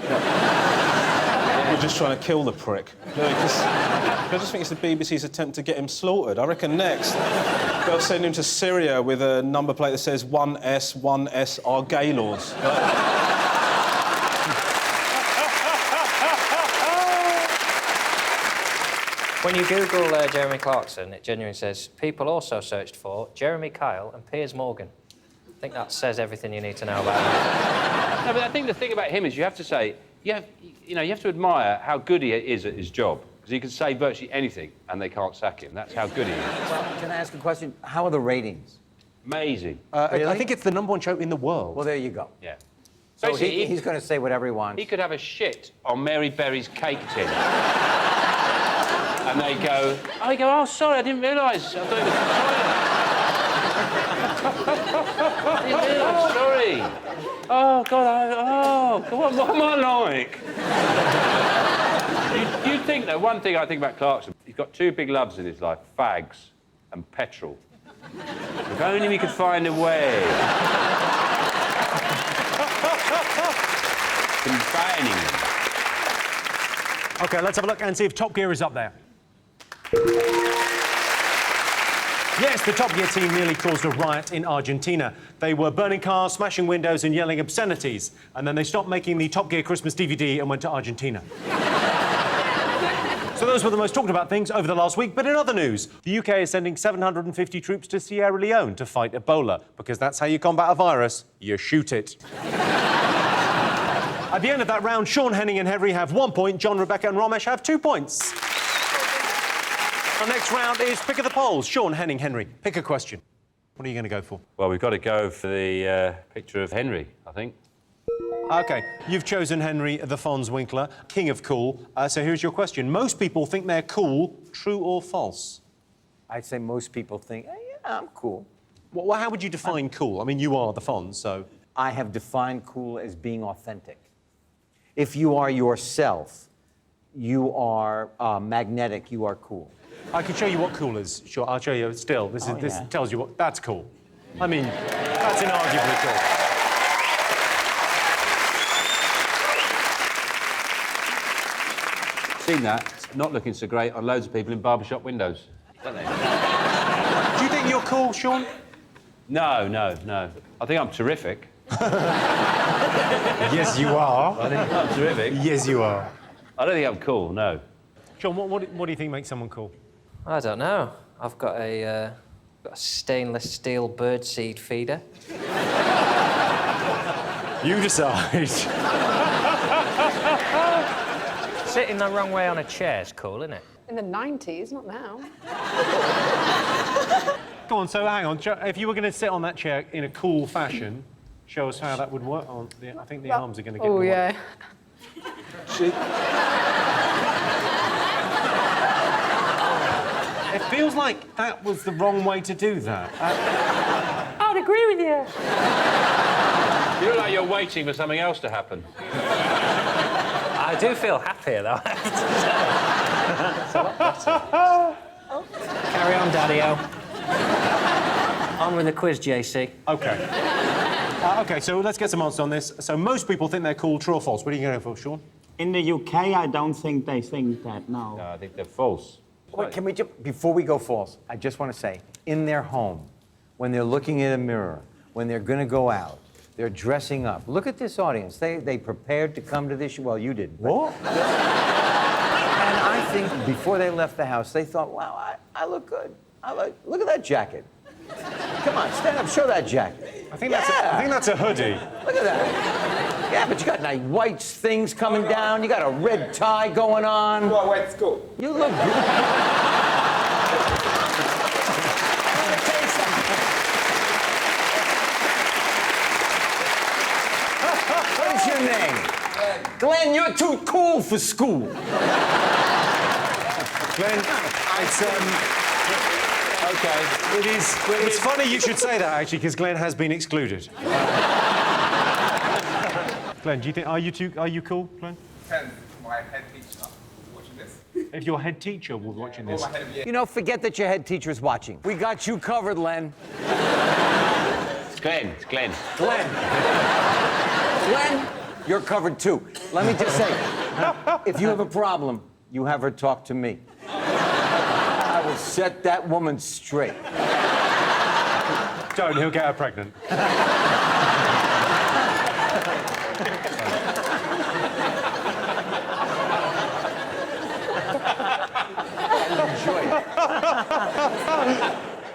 We're just trying to kill the prick. I just think it's the BBC's attempt to get him slaughtered. I reckon next they'll send him to Syria with a number plate that says 1S are Gaylords. When you Google Jeremy Clarkson, it genuinely says, people also searched for Jeremy Kyle and Piers Morgan. I think that says everything you need to know about him. No, but I think the thing about him is you have to say, you have to admire how good he is at his job, because he can say virtually anything and they can't sack him. That's how good he is. Well, can I ask a question? How are the ratings? Amazing. Really? I think it's the #1 show in the world. Well, there you go. Yeah. So Basically, he's going to say whatever he wants. He could have a shit on Mary Berry's cake tin. And they go, oh, sorry, I didn't realise. I thought it was I didn't realise, sorry. Oh, God, what am I like? you think, though, one thing I think about Clarkson, he's got 2 big loves in his life, fags and petrol. If only we could find a way. Combining them. OK, let's have a look and see if Top Gear is up there. Yes, the Top Gear team nearly caused a riot in Argentina. They were burning cars, smashing windows and yelling obscenities. And then they stopped making the Top Gear Christmas DVD and went to Argentina. So those were the most talked about things over the last week. But in other news, the UK is sending 750 troops to Sierra Leone to fight Ebola, because that's how you combat a virus. You shoot it. At the end of that round, Sean, Henning and Henry have 1 point. John, Rebecca and Romesh have 2 points. Our next round is Pick of the Polls. Sean, Henning, Henry, pick a question. What are you going to go for? Well, we've got to go for the picture of Henry, I think. OK, you've chosen Henry the Fonz Winkler, king of cool. So here's your question. Most people think they're cool, true or false? I'd say most people think, yeah, I'm cool. Well, how would you define cool? I mean, you are the Fonz, so... I have defined cool as being authentic. If you are yourself, you are magnetic, you are cool. I can show you what cool is. Sure, I'll show you still. This tells you what... That's cool. I mean, that's inarguably cool. Seen that? Not looking so great on loads of people in barbershop windows. Don't they? Do you think you're cool, Sean? No, no, no. I think I'm terrific. Yes, you are. I think I'm terrific. Yes, you are. I don't think I'm cool, no. Sean, what do you think makes someone cool? I don't know. I've got a stainless steel birdseed feeder. You decide. Sitting the wrong way on a chair is cool, isn't it? In the 90s, not now. Go on, so hang on. If you were going to sit on that chair in a cool fashion, show us how that would work. I think the arms are going to get in the way. Yeah. It feels like that was the wrong way to do that. I'd agree with you. You look like you're waiting for something else to happen. I do feel happier, though. It's a lot better. Carry on, Daddy-o. On with the quiz, JC. OK. OK, so let's get some answers on this. So most people think they're cool, true or false? What are you going for, Sean? In the UK, I don't think they think that, no. No, I think they're false. Wait, can we just, before we go false, I just want to say, in their home, when they're looking in a mirror, when they're going to go out, they're dressing up. Look at this audience. They prepared to come to this show. Well, you did. What? And I think before they left the house, they thought, wow, I look good. Look at that jacket. Come on, stand up, show that jacket. I think that's a hoodie. Look at that. Yeah, but you got like white things coming down. You got a red tie going on. Well, wait, it's cool. You look good. What is your name? Glenn, you're too cool for school. Glenn, it's, OK. it is... It's funny you should say that, actually, because Glenn has been excluded. Glenn, do you think... Are you cool, Glenn? Depends. My head teacher watching this. If your head teacher was watching this... You know, forget that your head teacher's watching. We got you covered, Len. It's Glenn. It's Glenn. Glenn. Glenn, you're covered too. Let me just say, if you have a problem, you have her talk to me. I will set that woman straight. Don't, he'll get her pregnant.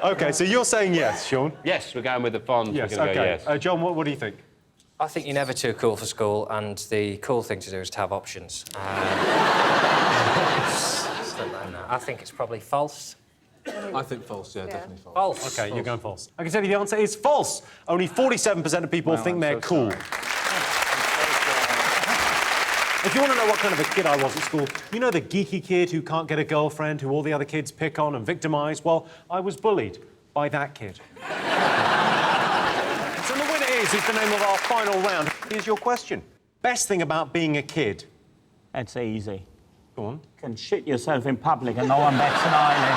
OK, so you're saying yes, Sean? Yes, we're going with the Fonz. Yes, we're going to go yes. John, what do you think? I think you're never too cool for school, and the cool thing to do is to have options. I think it's probably false. I think false, yeah, definitely false. False. OK, you're going false. I can tell you the answer is false. Only 47% of people think they're cool. If you want to know what kind of a kid I was at school, you know the geeky kid who can't get a girlfriend, who all the other kids pick on and victimise? Well, I was bullied by that kid. So the winner is the name of our final round. Here's your question. Best thing about being a kid? That's easy. Go on. You can shit yourself in public and no one bats an eyelid.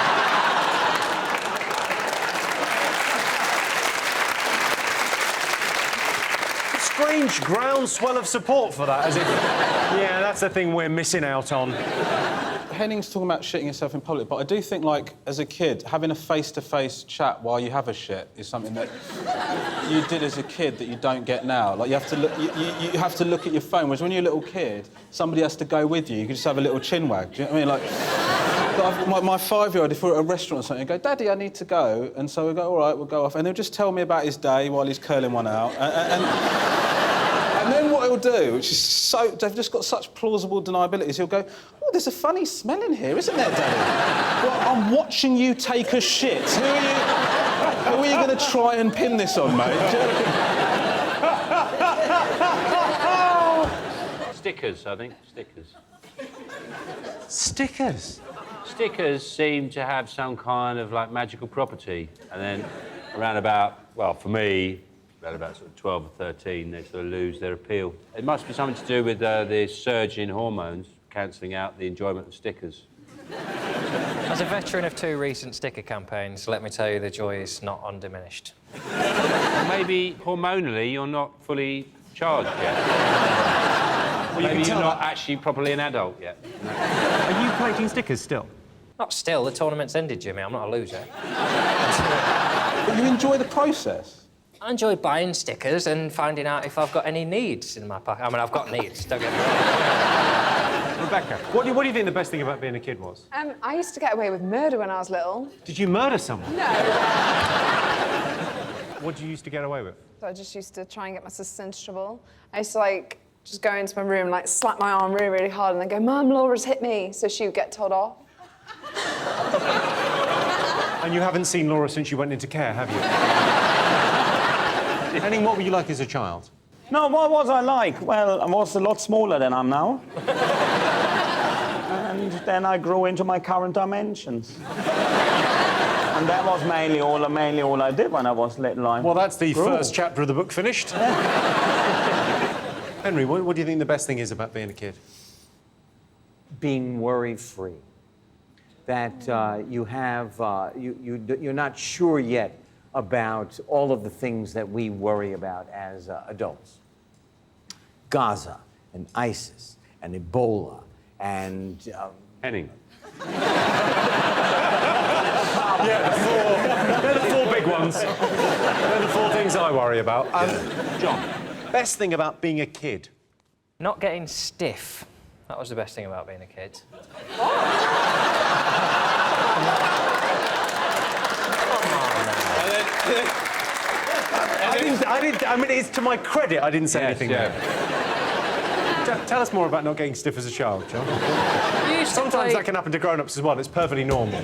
Strange groundswell of support for that, as if... Yeah, that's the thing we're missing out on. Henning's talking about shitting yourself in public, but I do think, like, as a kid, having a face-to-face chat while you have a shit is something that you did as a kid that you don't get now. Like, you have to look, you have to look at your phone, whereas when you're a little kid, somebody has to go with you. You can just have a little chin wag. Do you know what I mean? Like, my 5-year-old, if we're at a restaurant or something, he'll go, Daddy, I need to go. And so we go, all right, we'll go off. And he'll just tell me about his day while he's curling one out. And then what he'll do, which is so... They've just got such plausible deniabilities, he'll go, oh, there's a funny smell in here, isn't there, Daddy? Well, I'm watching you take a shit. Who are you going to try and pin this on, mate? Stickers, I think. Stickers. Stickers? Stickers seem to have some kind of, like, magical property. And then around about, well, for me, around about sort of 12 or 13, they sort of lose their appeal. It must be something to do with the surge in hormones, cancelling out the enjoyment of stickers. As a veteran of 2 recent sticker campaigns, let me tell you the joy is not undiminished. Maybe hormonally you're not fully charged yet. Well, Maybe you're not actually properly an adult yet. No. Are you collecting stickers still? Not still, the tournament's ended, Jimmy. I'm not a loser. But you enjoy the process? I enjoy buying stickers and finding out if I've got any needs in my pocket. I mean, I've got needs, don't get me wrong. Rebecca, what do you think the best thing about being a kid was? I used to get away with murder when I was little. Did you murder someone? No. What did you used to get away with? So I just used to try and get my sister into trouble. I used to, like, just go into my room, like, slap my arm really, really hard and then go, Mum, Laura's hit me, so she would get told off. And you haven't seen Laura since you went into care, have you? Henning, what were you like as a child? No, what was I like? Well, I was a lot smaller than I'm now. And then I grew into my current dimensions. And that was mainly all I did when I was little. Well, that's the first chapter of the book finished. Henry, what do you think the best thing is about being a kid? Being worry-free. That you're not sure yet about all of the things that we worry about as adults. Gaza and ISIS and Ebola and... Henning. Yeah, they're the 4 big ones. They're the 4 things I worry about. John, best thing about being a kid? Not getting stiff. That was the best thing about being a kid. I mean, it's to my credit, I didn't say anything there. Tell us more about not getting stiff as a child, John. Sometimes that can happen to grown-ups as well. It's perfectly normal.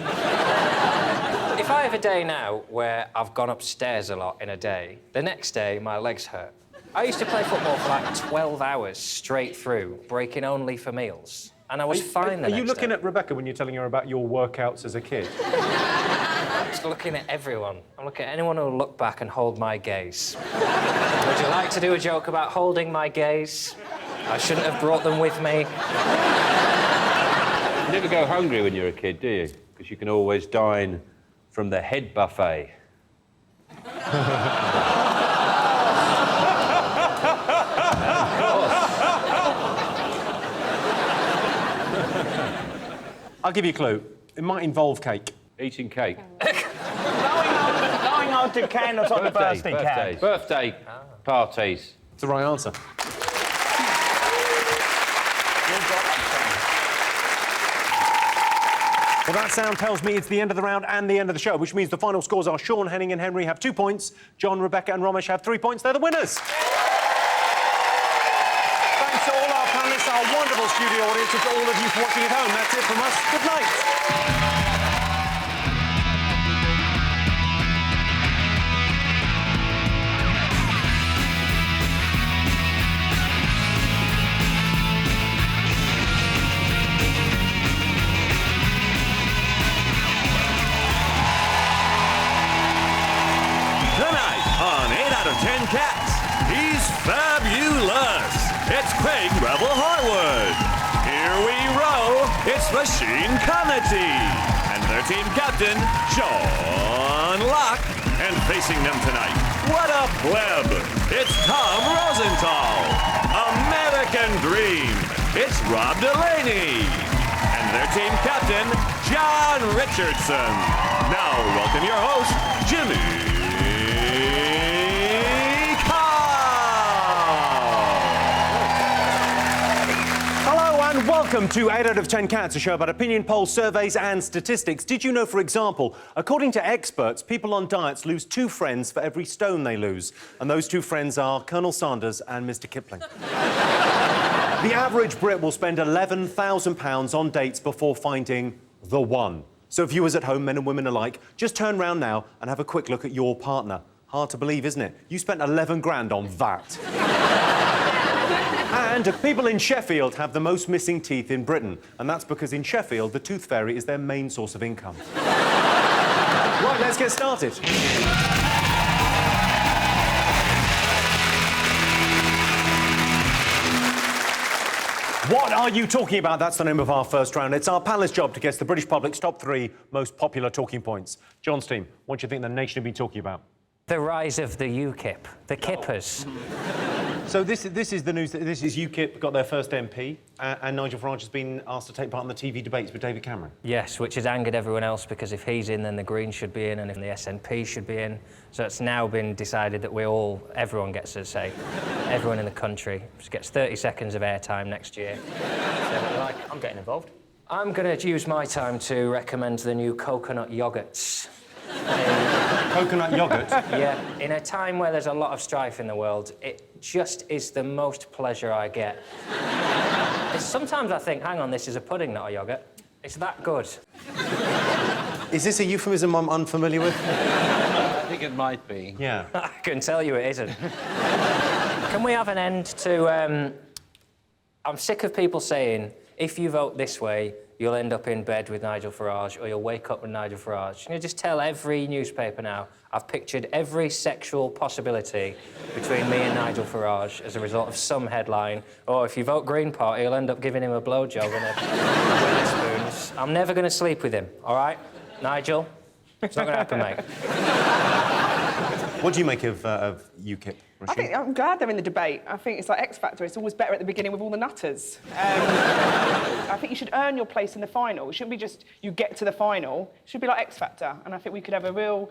If I have a day now where I've gone upstairs a lot in a day, the next day my legs hurt. I used to play football for like 12 hours straight through, breaking only for meals. And I was fine the next day. Are you looking at Rebecca when you're telling her about your workouts as a kid? I'm just looking at everyone. I'm looking at anyone who'll look back and hold my gaze. Would you like to do a joke about holding my gaze? I shouldn't have brought them with me. You never go hungry when you're a kid, do you? Because you can always dine from the head buffet. I'll give you a clue. It might involve cake. Eating cake. Going out to candles on the birthday cake. Birthday parties. It's the right answer. Well, that sound tells me it's the end of the round and the end of the show, which means the final scores are Sean, Henning and Henry have 2 points. John, Rebecca and Romesh have 3 points. They're the winners. Thanks to all our panellists, our wonderful studio audience, and to all of you for watching at home. That's it from us. Good night. Cats. He's fabulous. It's King Revel Horwood. Here we row. It's Machine Conaty. And their team captain, John Locke. And facing them tonight, what a pleb. It's Tom Rosenthal. American Dream. It's Rob Delaney. And their team captain, John Richardson. Now welcome your host, Jimmy. Welcome to 8 out of 10 Cats, a show about opinion polls, surveys and statistics. Did you know, for example, according to experts, people on diets lose 2 friends for every stone they lose. And those 2 friends are Colonel Sanders and Mr. Kipling. The average Brit will spend £11,000 on dates before finding the one. So viewers at home, men and women alike, just turn round now and have a quick look at your partner. Hard to believe, isn't it? You spent 11 grand on that. And people in Sheffield have the most missing teeth in Britain, and that's because in Sheffield, the tooth fairy is their main source of income. Right, let's get started. What are you talking about? That's the name of our first round. It's our panelist's job to guess the British public's top 3 most popular talking points. John's team, what do you think the nation have been talking about? The rise of the UKIP, the Kippers. So this is the news. This is UKIP got their first MP, and Nigel Farage has been asked to take part in the TV debates with David Cameron. Yes, which has angered everyone else, because if he's in, then the Greens should be in, and if the SNP should be in. So it's now been decided that everyone gets a say. Everyone in the country just gets 30 seconds of airtime next year. So what you like, I'm getting involved. I'm going to use my time to recommend the new coconut yoghurts. Coconut yoghurt? Yeah, in a time where there's a lot of strife in the world, it just is the most pleasure I get. Sometimes I think, hang on, this is a pudding, not a yoghurt. It's that good. Is this a euphemism I'm unfamiliar with? I think it might be. Yeah. I can tell you it isn't. Can we have an end to... I'm sick of people saying, if you vote this way, you'll end up in bed with Nigel Farage, or you'll wake up with Nigel Farage. You know, just tell every newspaper now, I've pictured every sexual possibility between me and Nigel Farage as a result of some headline. Or if you vote Green Party, you'll end up giving him a blowjob and a spoons. I'm never going to sleep with him, all right? Nigel, it's not going to happen, mate. What do you make of UKIP? I'm glad they're in the debate. I think it's like X Factor. It's always better at the beginning with all the nutters. I think you should earn your place in the final. It shouldn't be just you get to the final. It should be like X Factor. And I think we could have a real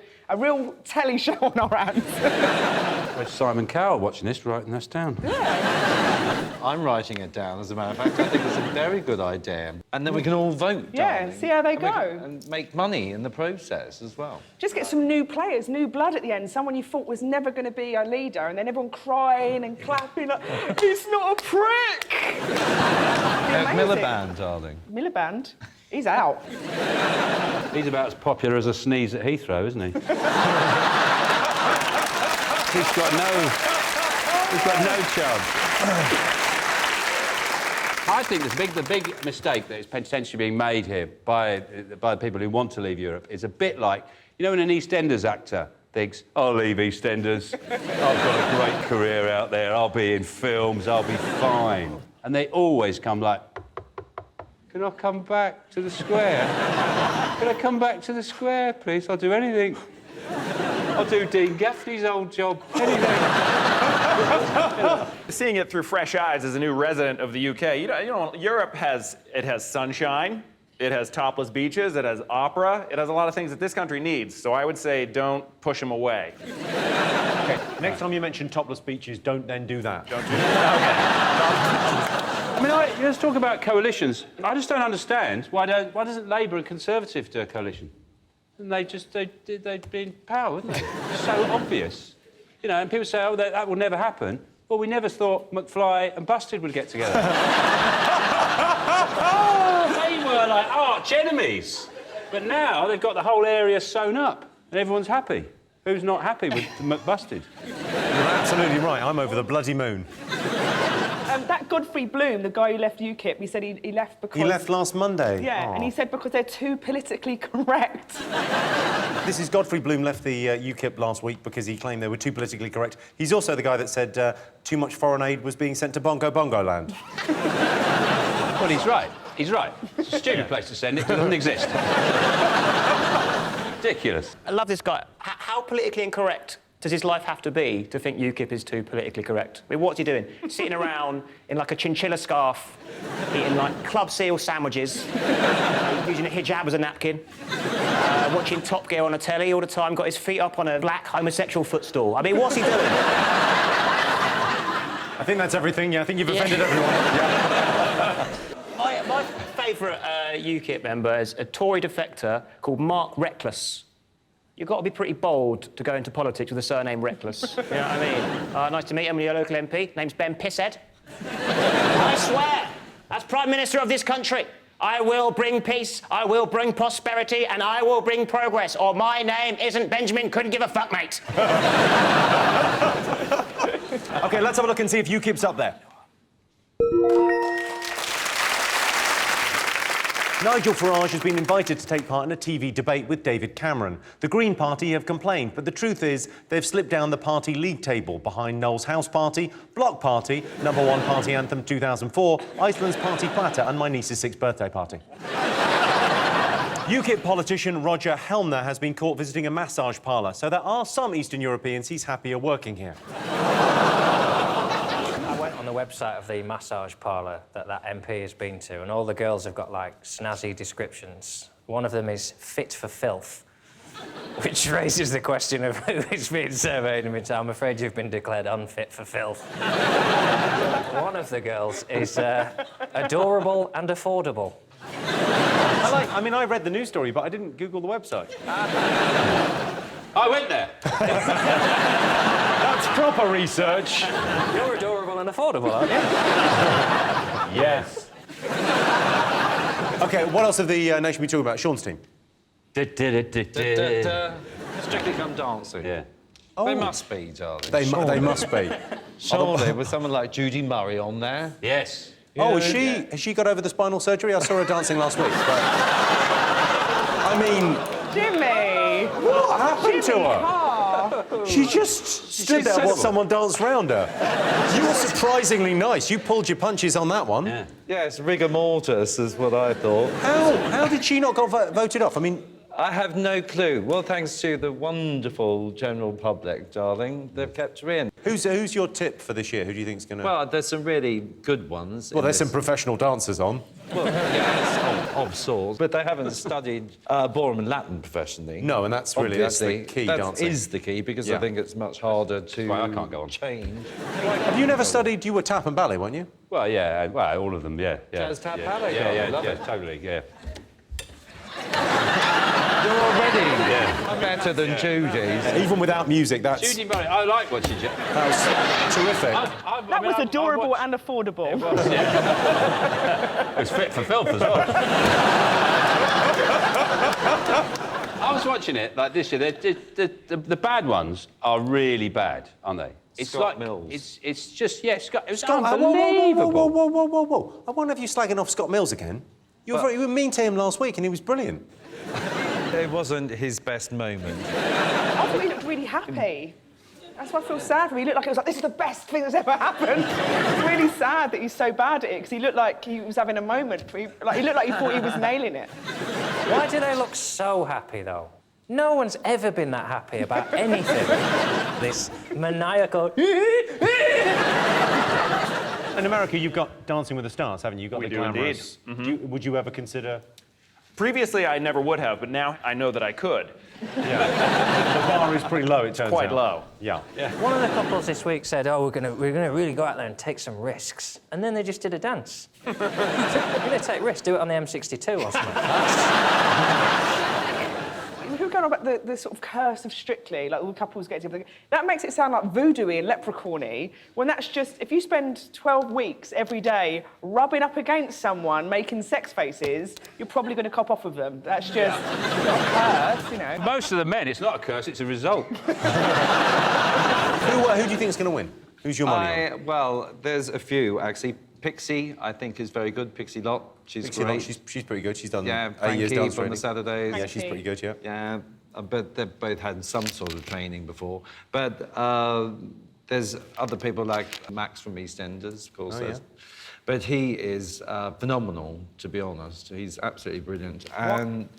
telly show on our hands. Where's Simon Cowell watching this, writing this down? Yeah. I'm writing it down, as a matter of fact. I think it's a very good idea. And then we can all vote, Yeah, darling. see how they and go. And make money in the process as well. Just get some new players, new blood at the end. Someone you thought was never going to be a leader, and then everyone crying and clapping like, he's not a prick! Miliband, darling. Miliband? He's out. He's about as popular as a sneeze at Heathrow, isn't he? He's got no chance. I think the big mistake that is potentially being made here by people who want to leave Europe is a bit like, you know, when an EastEnders actor thinks, I'll leave EastEnders, I've got a great career out there, I'll be in films, I'll be fine. And they always come like, can I come back to the square? Can I come back to the square, please? I'll do anything. I'll do Dean Gaffney's old job, anything. Seeing it through fresh eyes as a new resident of the UK, you know, Europe has sunshine, it has topless beaches, it has opera, it has a lot of things that this country needs. So I would say don't push them away. OK, next time you mention topless beaches, don't then do that. Don't do that. I mean, let's talk about coalitions. I just don't understand why doesn't Labour and Conservative do a coalition? And they'd be in power, wouldn't they? It's so obvious. You know, and people say, oh, that will never happen. Well, we never thought McFly and Busted would get together. Oh, they were like arch enemies. But now they've got the whole area sewn up and everyone's happy. Who's not happy with McBusted? You're absolutely right. I'm over the bloody moon. That Godfrey Bloom, the guy who left UKIP, he said he left because... He left last Monday. Yeah, and he said because they're too politically correct. This is Godfrey Bloom left the UKIP last week because he claimed they were too politically correct. He's also the guy that said too much foreign aid was being sent to Bongo Bongo Land. Well, he's right. He's right. It's a stupid place to send it. It doesn't exist. Ridiculous. I love this guy. How politically incorrect does his life have to be to think UKIP is too politically correct? I mean, what's he doing? Sitting around in, like, a chinchilla scarf, eating, like, club seal sandwiches, using a hijab as a napkin, watching Top Gear on a telly all the time, got his feet up on a black homosexual footstool. I mean, what's he doing? I think that's everything. Yeah, I think you've offended everyone. Yeah. My favourite UKIP member is a Tory defector called Mark Reckless. You've got to be pretty bold to go into politics with a surname Reckless. You know what I mean? Nice to meet him, your local MP. Name's Ben Pisshead. I swear, as Prime Minister of this country, I will bring peace, I will bring prosperity, and I will bring progress, or my name isn't Benjamin Couldn't Give a Fuck, mate. OK, let's have a look and see if UKIP's up there. Nigel Farage has been invited to take part in a TV debate with David Cameron. The Green Party have complained, but the truth is they've slipped down the party league table behind Noel's House Party, Block Party, #1 Party Anthem 2004, Iceland's Party Platter and my niece's 6th birthday party. UKIP politician Roger Helmner has been caught visiting a massage parlour, so there are some Eastern Europeans he's happier working here. I went on the website of the massage parlour that MP has been to, and all the girls have got, like, snazzy descriptions. One of them is fit for filth, which raises the question of who is being surveyed in midtown. I'm afraid you've been declared unfit for filth. One of the girls is adorable and affordable. I read the news story, but I didn't Google the website. I went there. That's proper research. You're adorable and affordable, aren't you? Yes. OK, what else have the nation been talking about? Sean's team? Strictly Come Dancing. Yeah. Oh. They must be, darling. They must be. Surely, with someone like Judy Murray on there. Yes. Oh, has she got over the spinal surgery? I saw her dancing last week. But... Jimmy! What happened to her? Carr. She just stood there while someone danced round her. You were surprisingly nice. You pulled your punches on that one. Yeah, it's rigor mortis, is what I thought. How did she not get voted off? I have no clue. Well, thanks to the wonderful general public, darling, they've kept her in. Who's your tip for this year? Who do you think's going to... Well, there's some really good ones. Well, there's some professional dancers on. Well, yes, of sorts. But they haven't studied ballroom and Latin professionally. No, and that's really that's the key, dancing. That is the key, because I think it's much harder to I can't go on. change. Have you never studied... You were tap and ballet, weren't you? Well, yeah, all of them, yeah. Jazz tap ballet, yeah, totally, yeah. You're already better than Judy's. Even without music, that's... Judy Murray, I like what she did. That was terrific. That was adorable and affordable. It was, yeah. It was fit for filth as well. I was watching it, like, this year. The bad ones are really bad, aren't they? It's Scott like... Mills. It's just, yeah, Scott... It was Scott, unbelievable. Whoa. I won't have you slagging off Scott Mills again. You were mean to him last week and he was brilliant. It wasn't his best moment. I thought he looked really happy. That's why I feel sad for him. He looked like this is the best thing that's ever happened. It's really sad that he's so bad at it, because he looked like he was having a moment. He looked like he thought he was nailing it. Why do they look so happy, though? No one's ever been that happy about anything. This maniacal... In America, you've got Dancing with the Stars, haven't you? You've got We the do glamorous. indeed. Would you ever consider... Previously, I never would have, but now I know that I could. Yeah. The bar is pretty low, it turns out. Quite low. Yeah. One of the couples this week said, "Oh, we're gonna really go out there and take some risks," and then they just did a dance. You're gonna take risks, do it on the M62 or something. We were going on about the sort of curse of Strictly, like all the couples get together. That makes it sound like voodoo-y and leprechaun-y, when that's just, if you spend 12 weeks every day rubbing up against someone, making sex faces, you're probably going to cop off with them. That's just not a curse, you know. Most of the men, it's not a curse, it's a result. Who do you think is going to win? Who's your money on? Well, there's a few, actually. Pixie, I think, is very good. Pixie Lott, she's great. She's pretty good. She's done 8 Frankie years dance from training. the Saturdays. Yeah, she's pretty good, yeah. Yeah, but they've both had some sort of training before. But there's other people like Max from EastEnders, of course. Oh, yeah. But he is phenomenal, to be honest. He's absolutely brilliant. And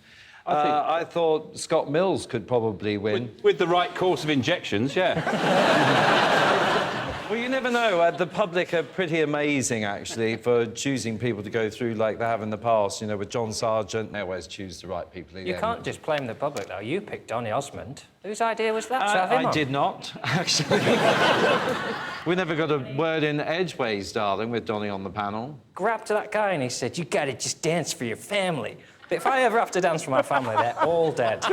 I thought Scott Mills could probably win. With the right course of injections, yeah. Well, you never know. The public are pretty amazing, actually, for choosing people to go through like they have in the past. You know, with John Sargent, they always choose the right people again. You can't just blame the public, though. You picked Donny Osmond. Whose idea was that to have him I on? did not, actually. We never got a word in edgeways, darling, with Donny on the panel. Grabbed to that guy and he said, "You gotta just dance for your family." But if I ever have to dance for my family, they're all dead.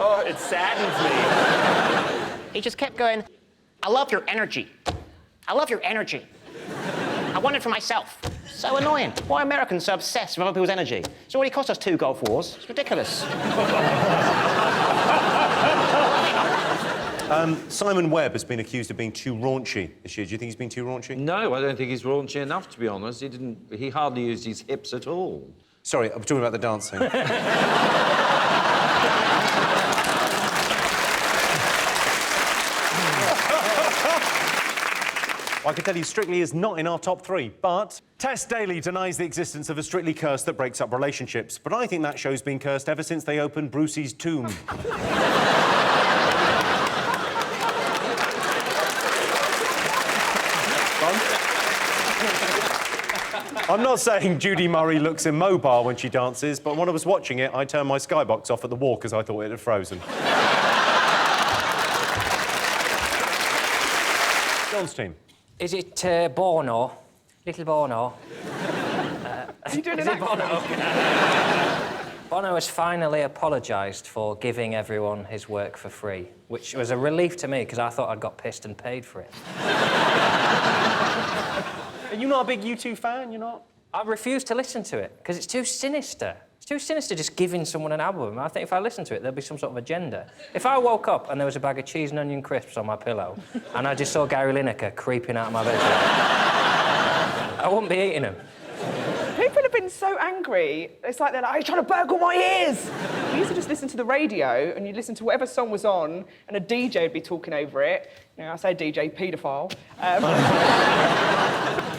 Oh, it saddens me. He just kept going, "I love your energy. I love your energy. I want it for myself." So annoying. Why are Americans so obsessed with other people's energy? It's already cost us 2 Gulf Wars. It's ridiculous. Simon Webb has been accused of being too raunchy this year. Do you think he's been too raunchy? No, I don't think he's raunchy enough, to be honest. He hardly used his hips at all. Sorry, I'm talking about the dancing. I can tell you Strictly is not in our top 3, but Tess Daly denies the existence of a Strictly curse that breaks up relationships. But I think that show's been cursed ever since they opened Brucey's tomb. I'm not saying Judy Murray looks immobile when she dances, but when I was watching it, I turned my skybox off at the wall because I thought it had frozen. John's team. Is it Bono? Little Bono? Are you doing is an it Bono? Bono has finally apologised for giving everyone his work for free, which was a relief to me because I thought I'd got pissed and paid for it. Are you not a big U2 fan? You're not? I refuse to listen to it because it's too sinister. It's too sinister just giving someone an album. I think if I listen to it, there'll be some sort of agenda. If I woke up and there was a bag of cheese and onion crisps on my pillow and I just saw Gary Lineker creeping out of my bedroom, I wouldn't be eating them. People have been so angry. It's like they're like, "You're trying to burgle my ears." We used to just listen to the radio and you'd listen to whatever song was on and a DJ would be talking over it. You know, I say DJ, paedophile.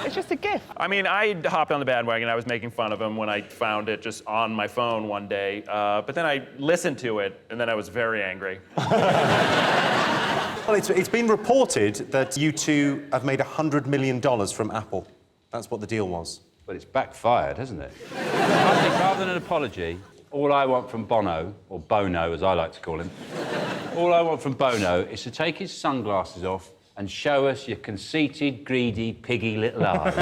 It's just a gift. I mean, I hopped on the bandwagon. I was making fun of him when I found it just on my phone one day. But then I listened to it, and then I was very angry. Well, it's been reported that U2 have made $100 million from Apple. That's what the deal was. But it's backfired, hasn't it? I think rather than an apology, all I want from Bono, or Bono as I like to call him, all I want from Bono is to take his sunglasses off and show us your conceited, greedy, piggy little eyes.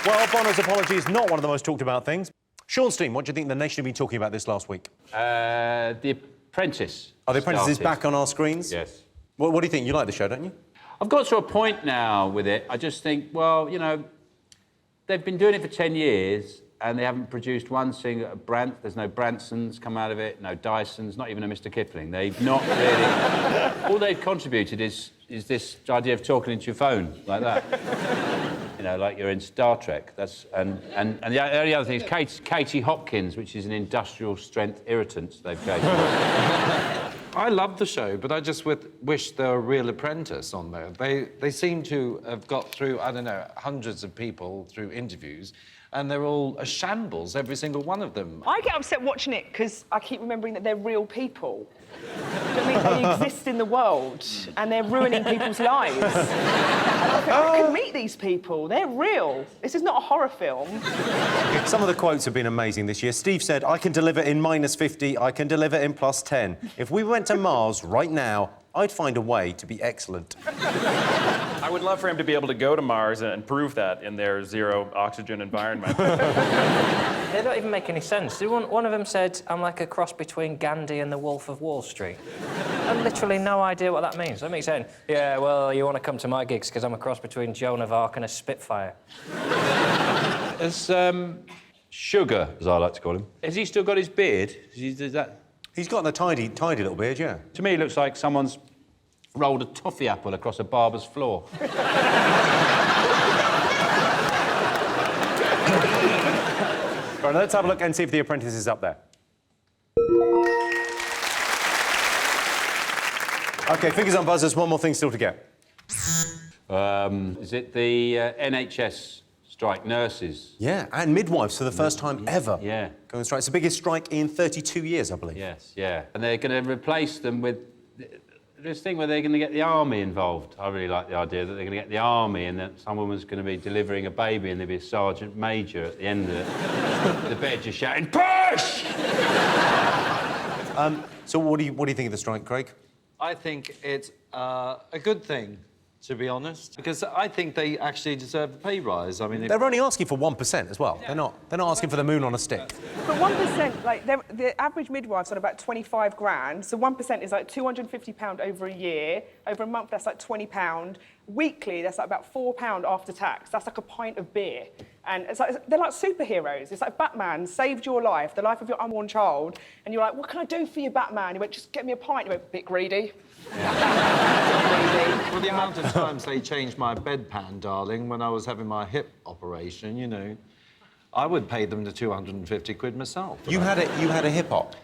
Well, Bono's apology is not one of the most talked about things. Sean's team, what do you think the nation have been talking about this last week? The Apprentice. Oh, The Apprentice is started. back on our screens? Yes. What do you think? You like the show, don't you? I've got to a point now with it. I just think, well, you know, they've been doing it for 10 years and they haven't produced one single brand. There's no Bransons come out of it, no Dysons, not even a Mr. Kipling. They've not really... All they've contributed is this idea of talking into your phone like that. You know, like you're in Star Trek. That's and the only other thing is Katie Hopkins, which is an industrial strength irritant they've created. I love the show, but I just wish there were a real Apprentice on there. They seem to have got through, I don't know, hundreds of people through interviews, and they're all a shambles, every single one of them. I get upset watching it because I keep remembering that they're real people. Do you know what I mean? They exist in the world and they're ruining people's lives. I can meet these people. They're real. This is not a horror film. Some of the quotes have been amazing this year. Steve said, "I can deliver in -50, I can deliver in +10. If we went to Mars right now, I'd find a way to be excellent." I would love for him to be able to go to Mars and prove that in their zero oxygen environment. They don't even make any sense. One of them said, "I'm like a cross between Gandhi and the Wolf of Wall Street." I have literally no idea what that means. That means saying, "Yeah, well, you want to come to my gigs because I'm a cross between Joan of Arc and a Spitfire." As Sugar, as I like to call him, has he still got his beard? Is that... He's got a tidy little beard, yeah. To me, it looks like someone's rolled a toffee apple across a barber's floor. Right, let's have a look and see if The Apprentice is up there. OK, fingers on buzzers, one more thing still to get. Is it the NHS strike, nurses? Yeah, and midwives for the first time ever. Yeah. Going on strike. It's the biggest strike in 32 years, I believe. Yes, yeah. And they're going to replace them with this thing where they're going to get the army involved. I really like the idea that they're going to get the army and that some woman's going to be delivering a baby and there'll be a sergeant major at the end of it. The bed just shouting, "Push!" So what do you think of the strike, Craig? I think it's a good thing, to be honest, because I think they actually deserve a pay rise. I mean, They're only asking for 1% as well. Yeah. They're not asking for the moon on a stick. But 1%, like, the average midwife's on about 25 grand, so 1% is like £250 over a year. Over a month, that's like £20. weekly, that's like about £4 after tax. That's like a pint of beer. And it's like, they're like superheroes. It's like Batman saved your life, the life of your unborn child, and you're like, what can I do for you, Batman? He went, just get me a pint. He went, bit greedy. Well, the amount of times they changed my bedpan, darling, when I was having my hip operation, you know, I would pay them the 250 quid myself. You had a hip hop?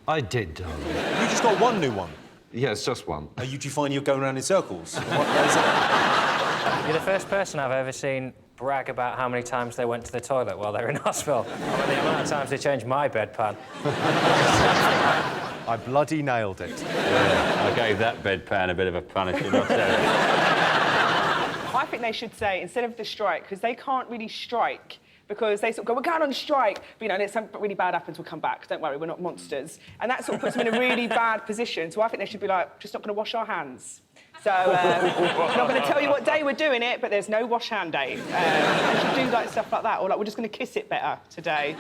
I did, darling. You just got one new one? Yes, just one. Do you find you're going around in circles? You're the first person I've ever seen brag about how many times they went to the toilet while they were in hospital. I mean, the amount of times they changed my bedpan. I bloody nailed it. Yeah, I gave that bedpan a bit of a punishment. I think they should say, instead of the strike, because they can't really strike, because they sort of go, we're going on strike, but, you know, and if something really bad happens, we'll come back. Don't worry, we're not monsters. And that sort of puts them in a really bad position. So I think they should be like, just not going to wash our hands. So, we're not going to tell you what day we're doing it, but there's no wash hand day. They should do like stuff like that, or like, we're just going to kiss it better today.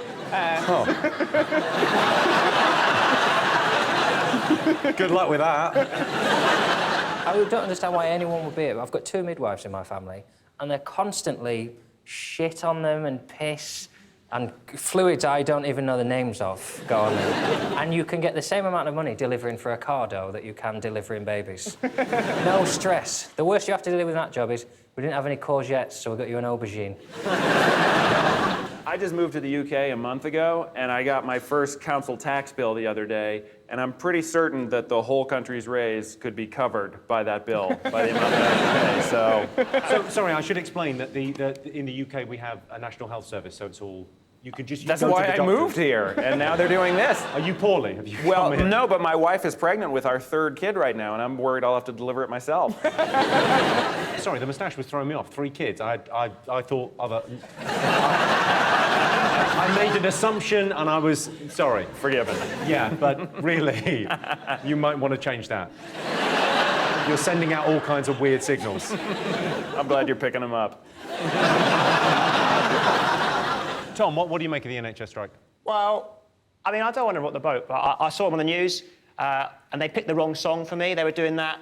Good luck with that. I don't understand why anyone would be it. I've got 2 midwives in my family, and they're constantly shit on them and piss and fluids I don't even know the names of go on them. And you can get the same amount of money delivering for a cardo that you can delivering babies. No stress. The worst you have to deal with in that job is we didn't have any courgettes, so we got you an aubergine. I just moved to the UK a month ago, and I got my first council tax bill the other day, and I'm pretty certain that the whole country's raise could be covered by that bill, by the amount that I have to pay, so... Sorry, I should explain that in the UK we have a National Health Service, so it's all... You could just That's go why to the I doctors. moved here, and now they're doing this. Are you poorly? Have you Well, come in? no, but my wife is pregnant with our 3rd kid right now, and I'm worried I'll have to deliver it myself. Sorry, the moustache was throwing me off. 3 kids. I thought other... I made an assumption and I was... Sorry. Forgiven. Yeah, but really, you might want to change that. You're sending out all kinds of weird signals. I'm glad you're picking them up. Tom, what do you make of the NHS strike? Well, I mean, I don't want to rock the boat, but I saw them on the news, and they picked the wrong song for me. They were doing that,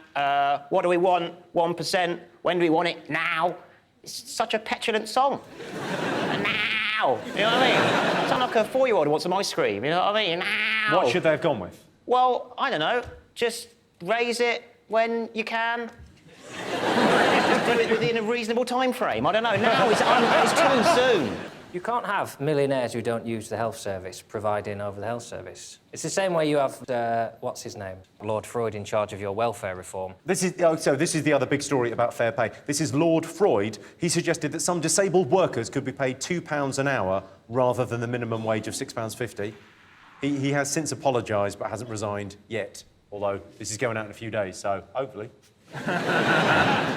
what do we want? 1%. When do we want it? Now. It's such a petulant song. Now. You know what I mean? I sound like a 4-year-old who wants some ice cream. You know what I mean? Now. What should they have gone with? Well, I don't know. Just raise it when you can. Just do it within a reasonable time frame. I don't know. Now it's too soon. You can't have millionaires who don't use the health service providing over the health service. It's the same way you have, what's his name? Lord Freud in charge of your welfare reform. This is the other big story about fair pay. This is Lord Freud. He suggested that some disabled workers could be paid £2 an hour rather than the minimum wage of £6.50. He has since apologised but hasn't resigned yet, although this is going out in a few days, so hopefully.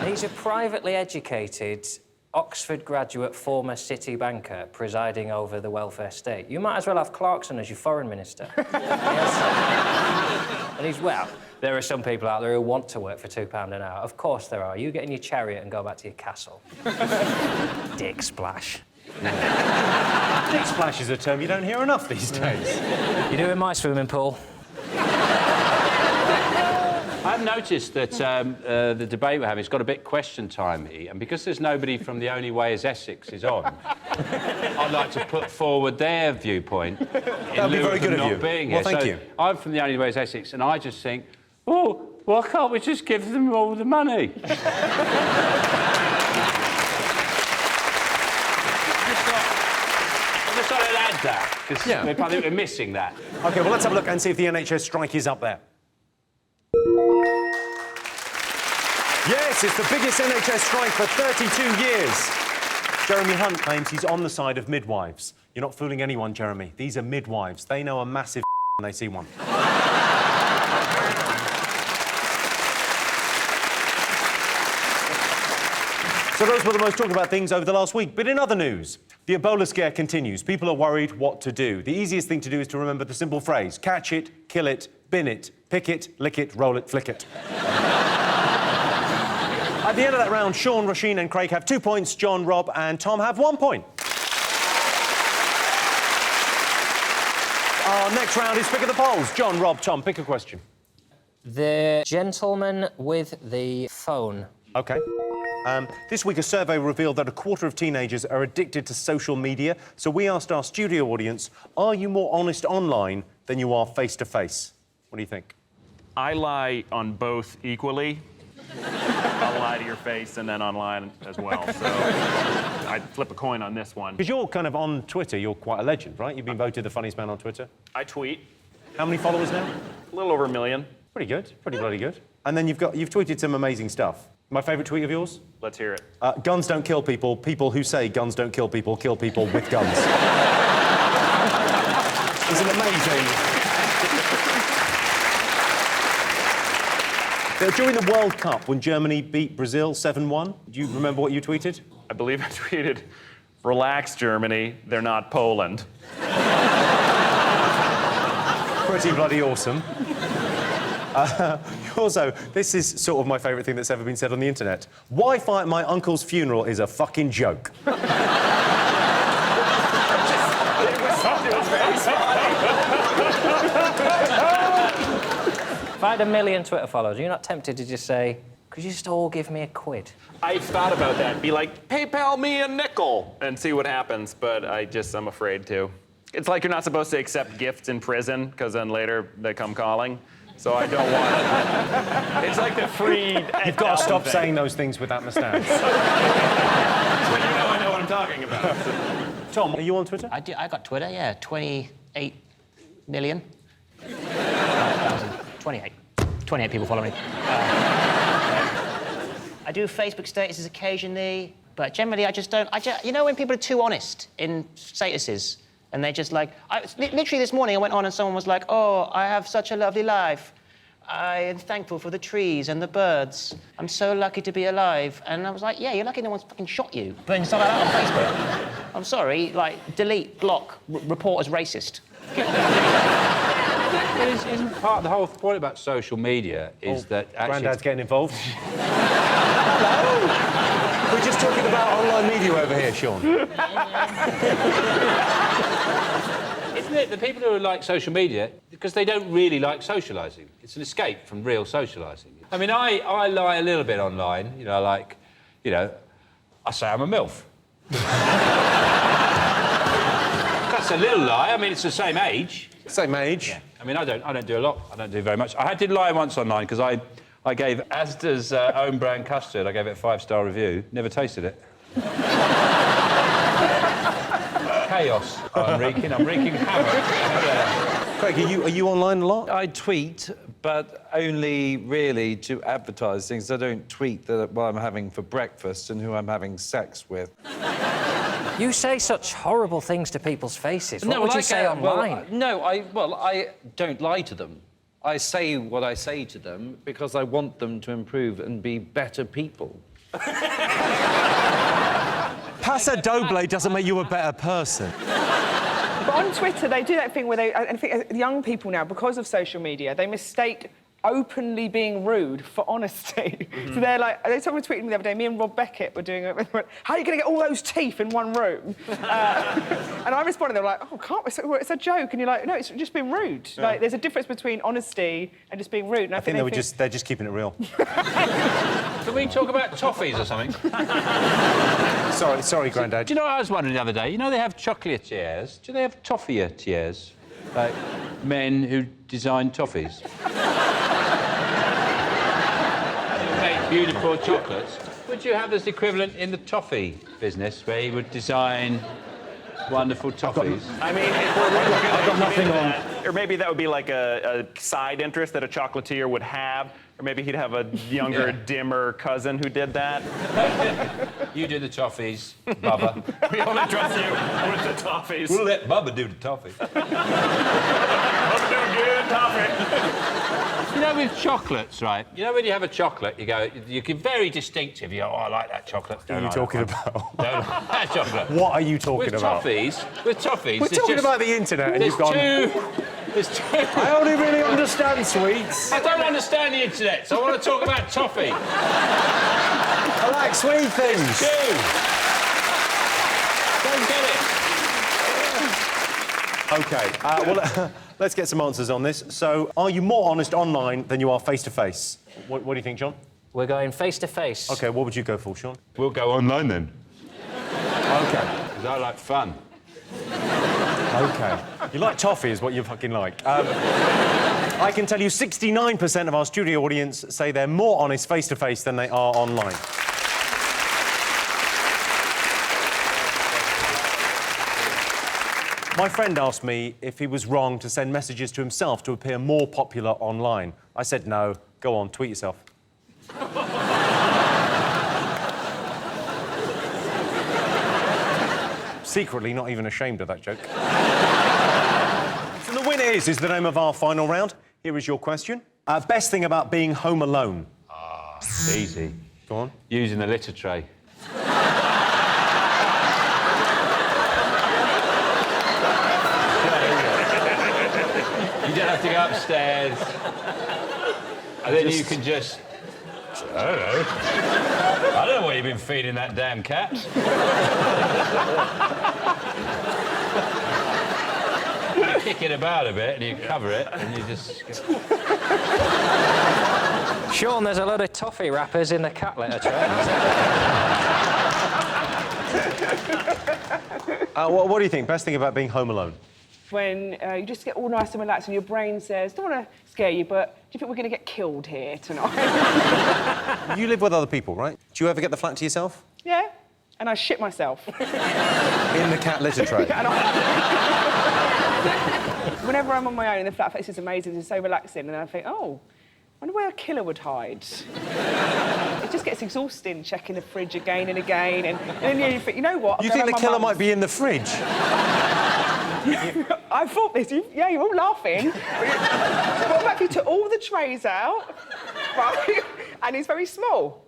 He's a privately educated Oxford graduate former city banker presiding over the welfare state. You might as well have Clarkson as your foreign minister. And he's, well, there are some people out there who want to work for £2 an hour. Of course there are. You get in your chariot and go back to your castle. Dick splash. Dick splash is a term you don't hear enough these days. You doing my swimming pool? I've noticed that the debate we're having has got a bit question timey, and because there's nobody from The Only Way is Essex is on, I'd like to put forward their viewpoint. That'd be very good of you. Being well, here. thank so you. I'm from The Only Way is Essex, and I just think, oh, why can't we just give them all the money? I just thought I'd add that, because I think we're missing that. OK, well, let's have a look and see if the NHS strike is up there. Yes, it's the biggest NHS strike for 32 years. Jeremy Hunt claims he's on the side of midwives. You're not fooling anyone, Jeremy. These are midwives. They know a massive when they see one. So those were the most talked about things over the last week. But in other news, the Ebola scare continues. People are worried what to do. The easiest thing to do is to remember the simple phrase, catch it, kill it, bin it, pick it, lick it, roll it, flick it. At the end of that round, Sean, Roisin and Craig have 2 points, John, Rob and Tom have 1 point. Our next round is Pick of the Polls. John, Rob, Tom, pick a question. The gentleman with the phone. OK. This week, a survey revealed that a quarter of teenagers are addicted to social media. So we asked our studio audience, are you more honest online than you are face-to-face? What do you think? I lie on both equally. I'll lie to your face and then online as well. So I'd flip a coin on this one. Because you're kind of on Twitter, you're quite a legend, right? You've been voted the funniest man on Twitter. I tweet. How many followers now? A little over 1 million. Pretty good, pretty bloody good. And then you've tweeted some amazing stuff. My favourite tweet of yours? Let's hear it. Guns don't kill people. People who say guns don't kill people with guns. It's an amazing... During the World Cup, when Germany beat Brazil 7-1, do you remember what you tweeted? I believe I tweeted, relax, Germany, they're not Poland. Pretty bloody awesome. Also, this is sort of my favourite thing that's ever been said on the internet. Wi-Fi at my uncle's funeral is a fucking joke. If I had 1 million Twitter followers, are you not tempted to just say, could you just all give me a quid? I've thought about that. Be like, PayPal me a nickel and see what happens, but I'm afraid to. It's like you're not supposed to accept gifts in prison, because then later they come calling. So I don't want it. It's like the free... You've got to stop saying those things with that moustache. But you know I know what I'm talking about. Tom, are you on Twitter? I got Twitter, yeah. 28 million. 28. 28 people follow me. I do Facebook statuses occasionally, but generally I just don't... you know when people are too honest in statuses? And they just like... literally this morning I went on and someone was like, oh, I have such a lovely life. I am thankful for the trees and the birds. I'm so lucky to be alive. And I was like, yeah, you're lucky no one's fucking shot you. Putting stuff like that on Facebook. I'm sorry, like, delete, block, report as racist. Isn't part of the whole point about social media is that actually... Grandad's getting involved. Hello! We're just talking about online media over here, Sean. Isn't it the people who like social media, because they don't really like socialising. It's an escape from real socialising. I mean, I lie a little bit online, I say I'm a MILF. That's a little lie. I mean, it's the same age. Same age. Yeah. I mean, I don't do a lot. I don't do very much. I did lie once online because I gave Asda's own brand custard. I gave it a 5-star review. Never tasted it. Chaos. I'm wreaking havoc. Craig, are you online a lot? I tweet, but only really to advertise things. I don't tweet what I'm having for breakfast and who I'm having sex with. You say such horrible things to people's faces. What would you say online? I don't lie to them. I say what I say to them because I want them to improve and be better people. Paso doble doesn't make you a better person. But on Twitter, they do that thing where I think young people now, because of social media, they mistake openly being rude for honesty. Mm-hmm. So they're like, someone tweeted me the other day, me and Rob Beckett were doing it. How are you going to get all those teeth in one room? And I responded, they were like, oh, can't we? It's a joke. And you're like, no, it's just being rude. Yeah. Like, there's a difference between honesty and just being rude. And I think they're just keeping it real. Can we talk about toffees or something? Sorry, Grandad. Do you know what I was wondering the other day? You know they have chocolatiers. Do they have toffeetiers? Like men who design toffees. Make beautiful chocolates. Would you have this equivalent in the toffee business where you would design wonderful toffees? I mean, if we're looking at nothing on... Or maybe that would be like a side interest that a chocolatier would have. Or maybe he'd have a younger, dimmer cousin who did that. You do the toffees, Bubba. We only trust you with the toffees. We'll let Bubba do the toffee. Bubba do good toffee. You know, with chocolates, right? You know when you have a chocolate, you're very distinctive. You go, oh, I like that chocolate. What are you talking about? Don't like that chocolate. What are you talking about? With toffees... We're talking about the internet and you've gone... I only really understand sweets. I don't understand the internet, so I want to talk about toffee. I like sweet things. Don't get it. OK, well, let's get some answers on this. So, are you more honest online than you are face-to-face? What do you think, John? We're going face-to-face. OK, what would you go for, Sean? We'll go online then. OK. Because I like fun. OK. You like toffee is what you fucking like. I can tell you 69% of our studio audience say they're more honest face-to-face than they are online. My friend asked me if he was wrong to send messages to himself to appear more popular online. I said no. Go on, tweet yourself. Secretly not even ashamed of that joke. So the winner is the name of our final round. Here is your question. Best thing about being home alone? Easy. Go on. Using the litter tray. You don't have to go upstairs. And then you can just... I don't know. I don't know what you've been feeding that damn cat. You kick it about a bit and you cover it and you just... Sean, there's a load of toffee wrappers in the cat litter tray. What do you think? Best thing about being home alone? When you just get all nice and relaxed and your brain says, don't want to scare you, but do you think we're going to get killed here tonight? You live with other people, right? Do you ever get the flat to yourself? Yeah, and I shit myself. In the cat litter tray? Whenever I'm on my own in the flat, this is amazing, it's so relaxing, and then I think, oh, I wonder where a killer would hide. It just gets exhausting, checking the fridge again and again, and then you think, you know what? You think the killer might be in the fridge? I thought this. Yeah, you're all laughing. What about if you took all the trays out, right? And he's very small.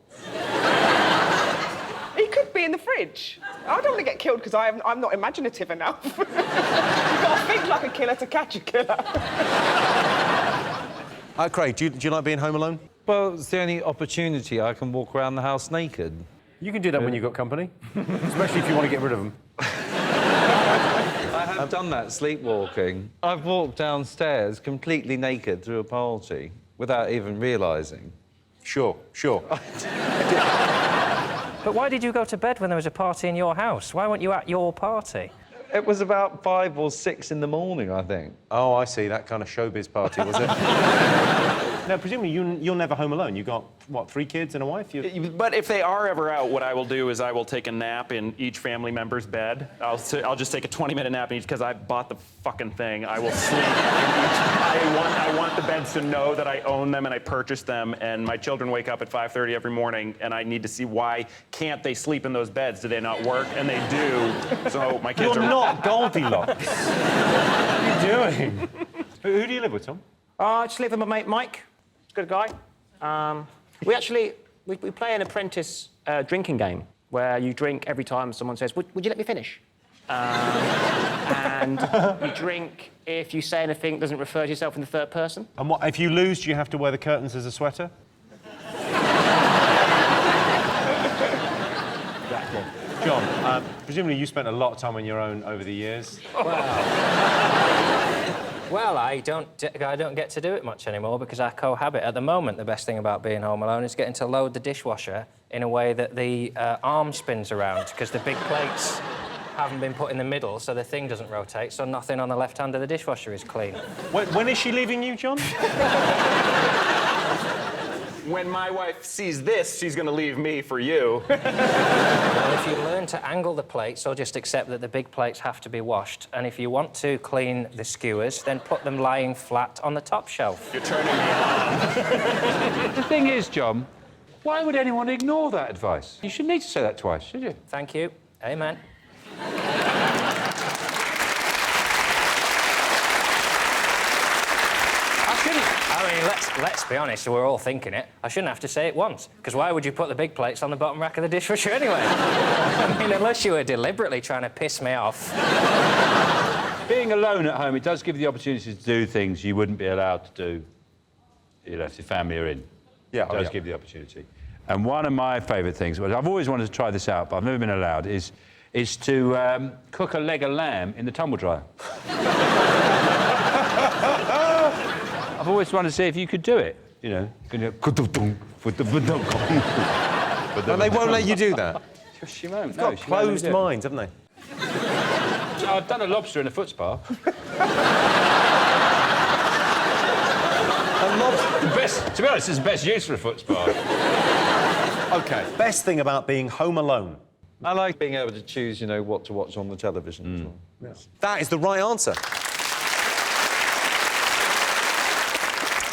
He could be in the fridge. I don't want to get killed because I'm not imaginative enough. You've got to think like a killer to catch a killer. Craig, do you like being home alone? Well, it's the only opportunity I can walk around the house naked. You can do that when you've got company, especially if you want to get rid of them. I have done that sleepwalking. I've walked downstairs completely naked through a party without even realising. Sure. But why did you go to bed when there was a party in your house? Why weren't you at your party? It was about 5 or 6 in the morning, I think. Oh, I see. That kind of showbiz party, was it? No, presumably you're never home alone. You've got, what, 3 kids and a wife? But if they are ever out, what I will do is I will take a nap in each family member's bed. I'll just take a 20-minute nap in each, because I bought the fucking thing. I will sleep in each. I want the beds to know that I own them and I purchased them, and my children wake up at 5:30 every morning, and I need to see why can't they sleep in those beds? Do they not work? And they do. So my kids You're not Goldilocks. What are you doing? Who do you live with, Tom? I just live with my mate Mike. Good guy. We play an apprentice drinking game where you drink every time someone says, would you let me finish? And you drink if you say anything that doesn't refer to yourself in the third person. And what, if you lose, do you have to wear the curtains as a sweater? Exactly. John, presumably you spent a lot of time on your own over the years. Well, I don't get to do it much anymore because I cohabit. At the moment, the best thing about being home alone is getting to load the dishwasher in a way that the arm spins around, because the big plates haven't been put in the middle, so the thing doesn't rotate, so nothing on the left hand of the dishwasher is clean. When is she leaving you, John? When my wife sees this, she's going to leave me for you. Well, if you learn to angle the plates, or just accept that the big plates have to be washed, and if you want to clean the skewers, then put them lying flat on the top shelf. You're turning me on. The thing is, John, why would anyone ignore that advice? You shouldn't need to say that twice, should you? Thank you. Amen. I mean, let's be honest, we're all thinking it. I shouldn't have to say it once, because why would you put the big plates on the bottom rack of the dishwasher anyway? I mean, unless you were deliberately trying to piss me off. Being alone at home, it does give you the opportunity to do things you wouldn't be allowed to do, you know, if your family are in. Yeah, it does give you the opportunity. And one of my favourite things, I've always wanted to try this out, but I've never been allowed, is to cook a leg of lamb in the tumble dryer. I've always wanted to see if you could do it. you know, And they won't let you do that? She won't. They've got closed minds, haven't they? I've done a lobster in a foot spa. To be honest, it's the best use for a foot spa. OK, best thing about being home alone? I like being able to choose, you know, what to watch on the television as well. Yes. That is the right answer.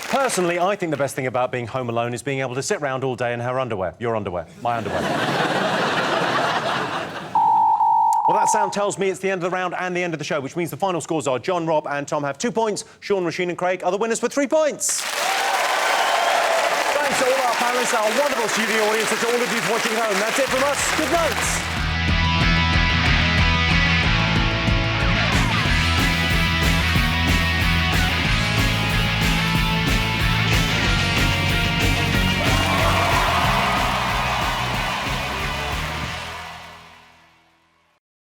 Personally, I think the best thing about being home alone is being able to sit around all day in her underwear. Your underwear. My underwear. Well, that sound tells me it's the end of the round and the end of the show, which means the final scores are John, Rob and Tom have 2 points. Sean, Roisin and Craig are the winners for 3 points. Thanks to all our panellists, our wonderful studio audience, and to all of you for watching at home. That's it from us. Good night.